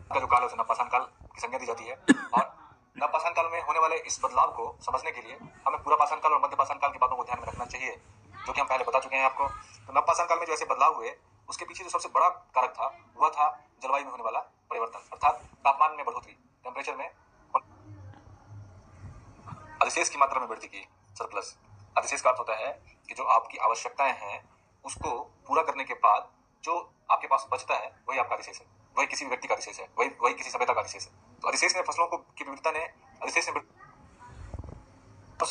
का जो काल है उसे नवपाषाण काल की संज्ञा दी जाती है और नवपाषाण काल में होने वाले इस बदलाव को समझने के लिए हमें पूरा पाषाण काल और मध्यपाषाण काल की बातों को ध्यान में रखना चाहिए, जो कि हम पहले बता चुके हैं आपको। तो नवपाषाण काल में जो ऐसे बदलाव हुए उसके पीछे जो सबसे बड़ा कारक था वह था जलवायु में होने वाला परिवर्तन, अर्थात तापमान में बढ़ोतरी, टेम्परेचर में अधिशेष की मात्रा में वृद्धि की, सरप्लस। अधिशेष का अर्थ होता है कि जो आपकी आवश्यकताएं हैं उसको पूरा करने के बाद जो आपके पास बचता है वही आपका अधिशेष है, वही किसी व्यक्ति का अधिशेष है, वही किसी सभ्यता का अधिशेष है। तो अधिशेष ने फसलों को की विविधता ने अधिशेष ने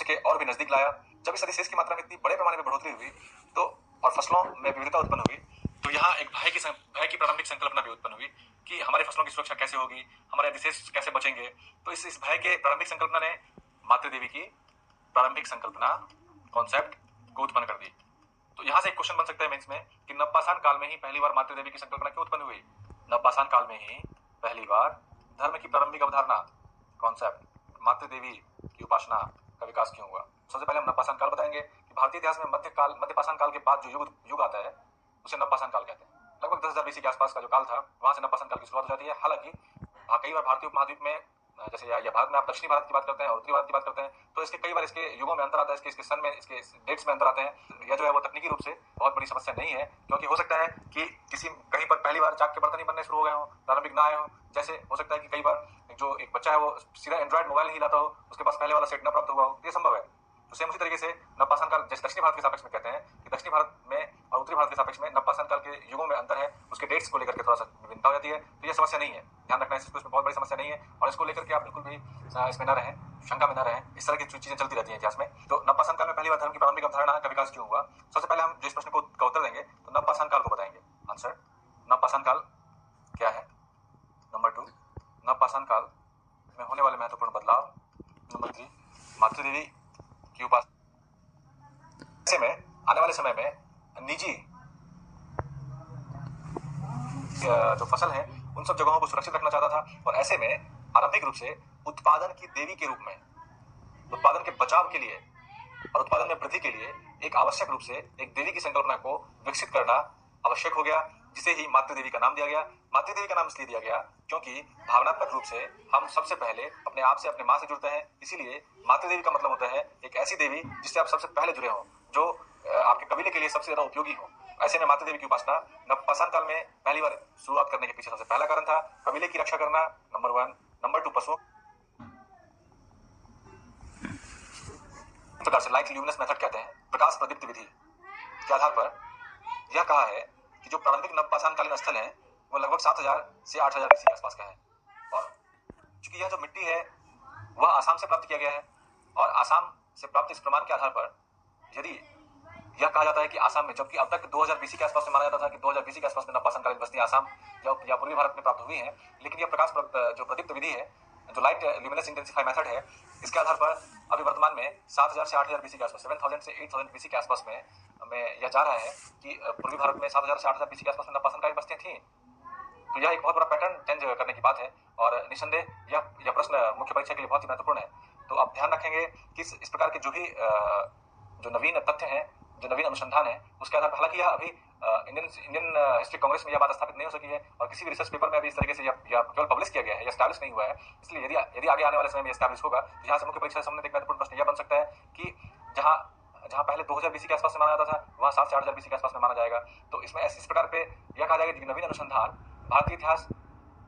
के और भी नजदीक लाया। जब इस अधिशेष की मात्रा में इतनी बड़े पैमाने में बढ़ोतरी हुई तो और फसलों में विविधता उत्पन्न हुई तो यहाँ एक भय की प्रारंभिक संकल्पना भी उत्पन्न हुई कि हमारी फसलों की सुरक्षा कैसे होगी, हमारे अधिशेष कैसे बचेंगे। तो इस भय के प्रारंभिक संकल्पना ने मातृ देवी की प्रारंभिक संकल्पना कॉन्सेप्ट को उत्पन्न कर दी। तो यहाँ से एक क्वेश्चन बन सकता है मेंस में कि नवपाषाण काल में ही पहली बार मातृ देवी की संकल्पना क्यों उत्पन्न हुई। नवपाषाण काल में ही पहली बार धर्म की प्रारंभिक अवधारणा कॉन्सेप्ट मातृ देवी की उपासना का विकास क्यों हुआ। सबसे पहले हम नवपाषाण काल बताएंगे कि भारतीय इतिहास में मध्यपाषाण काल के बाद जो युग आता है उसे नवपाषाण काल कहते हैं। लगभग 10,000 BC के आसपास का जो काल था वहां से नवपाषाण काल की शुरुआत हो जाती है। हालांकि कई बार भारतीय उपमहाद्वीप में जैसे या भारत में आप दक्षिणी भारत की बात करते हैं और उत्तरी भारत की बात करते हैं, तो इसके कई बार इसके युगों में अंतर आता है, इसके सन में, इसके डेट्स में अंतर आते हैं। यह जो है वो तकनीकी रूप से बहुत बड़ी समस्या नहीं है, क्योंकि हो सकता है कि किसी कहीं पर पहली बार चाक के बर्तन ही बनने शुरू हो गए हों, प्रारंभिक ना आए हों। जैसे हो सकता है कि कई बार जो एक बच्चा है वो सीधा एंड्रॉइड मोबाइल नहीं लाता हो, उसके पास पहले वाला सेट न प्राप्त हुआ हो, ये संभव है। तो सेम उसी तरीके से नवपाषाण काल, जैसे दक्षिणी भारत के सापेक्ष में कहते हैं कि दक्षिणी भारत में और उत्तरी भारत के सापेक्ष में नवपाषाण काल के युगों में अंतर है, उसके डेट्स को लेकर के थोड़ा सा विभिन्नता हो जाती है। तो ये समस्या नहीं है, ध्यान रखना है, इसमें बहुत बड़ी समस्या नहीं है। और इसको लेकर के आप बिल्कुल भी इसमें न रहें, शंका में न रहें। इस तरह की चीजें चलती रहती हैं इतिहास में। तो नवपाषाण काल में पहली बार धर्म की प्रारंभिक अवधारणा का विकास क्यों हुआ, सबसे पहले हम जो इस प्रश्न का उत्तर देंगे तो नवपाषाण काल को बताएंगे। आंसर, नवपाषाण काल क्या है? नंबर 2, नवपाषाण काल में होने वाले महत्वपूर्ण बदलाव। नंबर 3, मातृदेवी की उपासना। ऐसे में आने वाले समय में निजी जो फसल है उन सब जगहों को सुरक्षित रखना चाहता था, और ऐसे में आरंभिक रूप से उत्पादन की देवी के रूप में, उत्पादन के बचाव के लिए और उत्पादन में वृद्धि के लिए एक आवश्यक रूप से एक देवी की संकल्पना को विकसित करना आवश्यक हो गया, जिसे ही मातृ देवी का नाम दिया गया। मातृ देवी का नाम इसलिए दिया गया क्योंकि भावनात्मक रूप से हम सबसे पहले अपने आप से, अपने माँ से जुड़ते हैं। इसीलिए मातृ देवी का मतलब होता है एक ऐसी देवी जिससे आप सबसे पहले जुड़े हो, जो आपके कबीले के लिए सबसे ज्यादा उपयोगी हो। ऐसे में मातृ देवी की उपासना नवपाषाण काल में पहली बार शुरुआत करने के पीछे सबसे पहला कारण था कबीले की रक्षा करना, नंबर 1। नंबर 2, पशुओं प्रकार से लाइट ल्यूमिनस मेथड कहते हैं, प्रकाश प्रदीप्त विधि के आधार पर यह कहा है कि जो प्रारंभिक नवपाषाण कालीन स्थल है वो लगभग 7000 से 8000 BC के आसपास का है। और चूंकि यह जो मिट्टी है वह आसाम से प्राप्त किया गया है, और आसाम से प्राप्त इस प्रमाण के आधार पर यदि यह कहा जाता है कि आसाम में, जबकि अब तक 2000 BC के आसपास में माना जाता था कि 2000 BC के आसपास में नवपाषाण कालीन बस्तियां आसाम या पूर्वी भारत में प्राप्त हुई हैं, लेकिन यह प्रकाश जो प्रदीप्त विधि है, जो लाइट ल्यूमिनस इंटेंसिफाई मेथड है, इसके आधार पर अभी वर्तमान में 7000 से 8000 BC के आसपास, 7000 से 8000 BC के आसपास में यह जा रहा है कि पूर्वी भारत में 7000 से 8000 BC के आसपास में नवपाषाण कालीन बस्तियां थी। तो यह एक बहुत बड़ा पैटर्न चेंज करने की बात है, और निसंदेह यह प्रश्न मुख्य परीक्षा के लिए बहुत ही महत्वपूर्ण है। तो आप ध्यान रखेंगे कि इस प्रकार के जो भी जो नवीन तथ्य हैं, जो नवीन अनुसंधान है, उसके आधार पर, हालांकि यह अभी इंडियन हिस्ट्री कांग्रेस में यह बात स्थापित नहीं हो सकी है, और किसी भी रिसर्च पेपर में अभी इस तरीके से यह केवल पब्लिश किया गया है, यह एस्टैब्लिश नहीं हुआ है। इसलिए यदि आगे आने वाले समय में एस्टैब्लिश होगा तो यहाँ से मुख्य परीक्षा संबंधित एक महत्वपूर्ण प्रश्न यह बन सकता है कि जहां पहले 2000 BC के आसपास में माना जाता था, वहां 7 से 8000 BC के आसपास में माना जाएगा। तो इसमें इस प्रकार पे यह कहा जाएगा कि नवीन अनुसंधान भारतीय इतिहास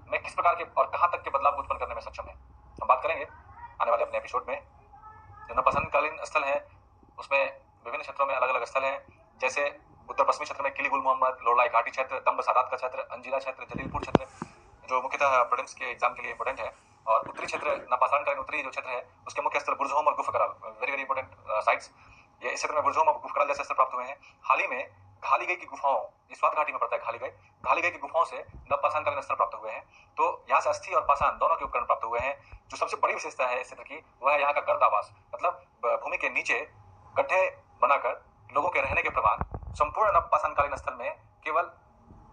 में किस प्रकार के और कहां तक के बदलाव को उत्पन्न करने में सक्षम है। हम बात करेंगे आने वाले अपने एपिसोड में। जो नवपाषाण कालीन स्थल है उसमें विभिन्न क्षेत्रों में अलग अलग स्थल हैं, जैसे उत्तर पश्चिमी क्षेत्र में किली गुल मोहम्मद, लोरलाई घाटी क्षेत्र, दम्ब सादात का क्षेत्र, अंजीरा क्षेत्र, जलीलपुर क्षेत्र, जो मुख्यतः प्रीलिम्स के एग्जाम के लिए इंपॉर्टेंट है। और उत्तरी क्षेत्र, नवपाषाण कालीन उत्तरी जो क्षेत्र है उसके मुख्य स्थल बुर्जहोम और Gufkral, very very important sites. ये इस क्षेत्र में बुर्जहोम और गुफकराल जैसे स्थल प्राप्त हुए हैं। हाल ही में घालीगई की गुफाओं, स्वात घाटी में पड़ता है घालीगई की गुफाओं से नवपाषाण कालीन स्थल प्राप्त हुए हैं। तो यहाँ से अस्थि और पाषाण दोनों के उपकरण प्राप्त हुए हैं। जो सबसे बड़ी विशेषता है इस क्षेत्र की वह है यहाँ का गर्द आवास, मतलब भूमि के नीचे गड्ढे बनाकर लोगों के रहने के प्रमाण संपूर्ण नवपाषाण कालीन स्थल में केवल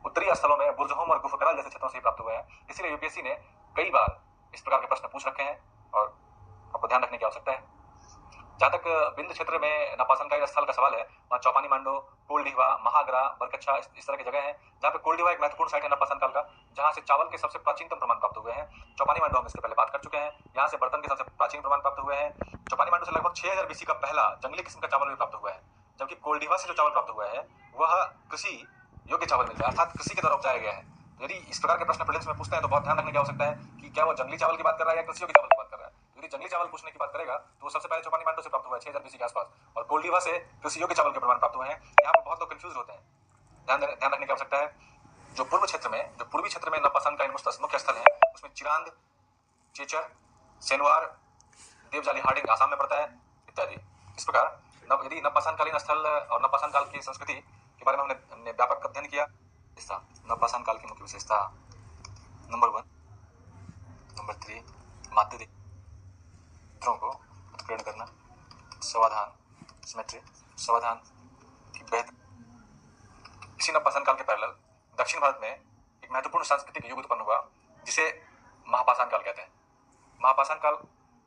उत्तरी स्थलों में बुर्जहोम और गुफकराल जैसे क्षेत्रों से प्राप्त हुए हैं। इसलिए यूपीएससी ने कई बार इस प्रकार के प्रश्न पूछ रखे हैं और आपको ध्यान रखने की आवश्यकता है। जहां तक बिंद क्षेत्र में नवपाषाण कालीन स्थल का सवाल है, वहाँ चौपानी मांडो, कोलडीवा, महागरा, बरकच्छा इस तरह की जगह है। जहाँ पे कोलडीवा एक महत्वपूर्ण साइट है नवपाषाण काल का, जहाँ से चावल के सबसे प्राचीनतम प्रमाण प्राप्त हुए हैं। चौपानी मांडो हम इसके पहले बात कर चुके हैं। यहाँ से बर्तन के सबसे प्राचीन प्रमाण प्राप्त हुए हैं। चौपानी मांडो से लगभग 6000 BC का पहला जंगली किस्म का चावल भी प्राप्त हुआ है, जबकि कोलडीवा से जो चावल प्राप्त हुआ है वह कृषि योग्य चावल मिलता है, अर्थात कृषि के द्वारा उपजाया गया है। यदि इस प्रकार के प्रश्न प्रीलिम्स में पूछते हैं तो बहुत ध्यान रखने की आवश्यकता है कि क्या वो जंगली चावल की बात कर रहा है या कृषि योग्य चावल की बात कर रहा है। यदि जंगली चावल पूछने की बात करेगा तो वो सबसे पहले चौपानी मांडो से प्राप्त हुआ है 6000 BC के आसपास, और कोलडीवा से कृषि योग्य चावल के प्रमाण प्राप्त हुए हैं। यहाँ पर बहुत लोग कंफ्यूज होते हैं, ध्यान रखने की आवश्यकता है। जो पूर्वी क्षेत्र में नवपाषाण कालीन मुख्य स्थल है उसमें चिरांद, चेचर, सेनवार, देवजाली हार्डिंग आसाम में पड़ता है इत्यादि। इस प्रकार यदि नवपाषाण कालीन स्थल और नवपाषाण काल की संस्कृति के बारे में हमने व्यापक अध्ययन किया। नवपाषाण काल की मुख्य विशेषता, नंबर 1, नंबर 3, मातृ को उत्प्रेरण करना, समाधान, सिमेट्री, समाधान की बेहतर। इसी नवपाषाण काल के पैरेलल दक्षिण भारत में एक महत्वपूर्ण सांस्कृतिक युग उत्पन्न हुआ जिसे महापाषाण काल कहते हैं। महापाषाण काल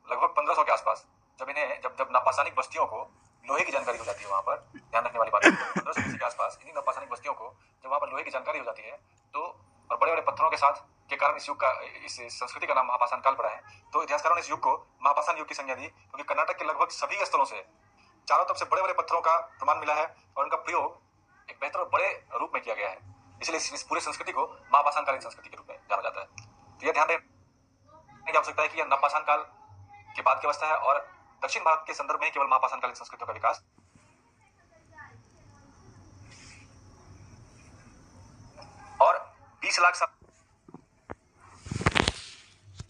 लगभग 1500 के आसपास, जब नवपाषाणिक बस्तियों को लोहे की जानकारी हो जाती है, वहां पर ध्यान रखने वाली बात है, 1500 BC के आसपास इन्हीं नवपाषाणिक बस्तियों को जब वहां पर लोहे की जानकारी हो जाती है तो, और बड़े बड़े पत्थरों के साथ के कारण इस युग का इस संस्कृति का नाम महापाषाण काल पड़ा है। तो इतिहासकारों ने इस युग को महापाषाण युग की संज्ञा दी, क्योंकि कर्नाटक के लगभग सभी स्थलों से चारों तरफ से बड़े बड़े पत्थरों का प्रमाण मिला है और उनका प्रयोग एक बेहतर और बड़े रूप में किया गया है। इसलिए इस पूरी संस्कृति को महापाषाण कालीन संस्कृति के रूप में जाना जाता है। तो यह ध्यान रखने की आवश्यकता है कि यह नवपाषाण काल के बाद की अवस्था है और दक्षिण भारत के संदर्भ में केवल महापाषाण कालीन संस्कृतियों का विकास और 20 लाख साल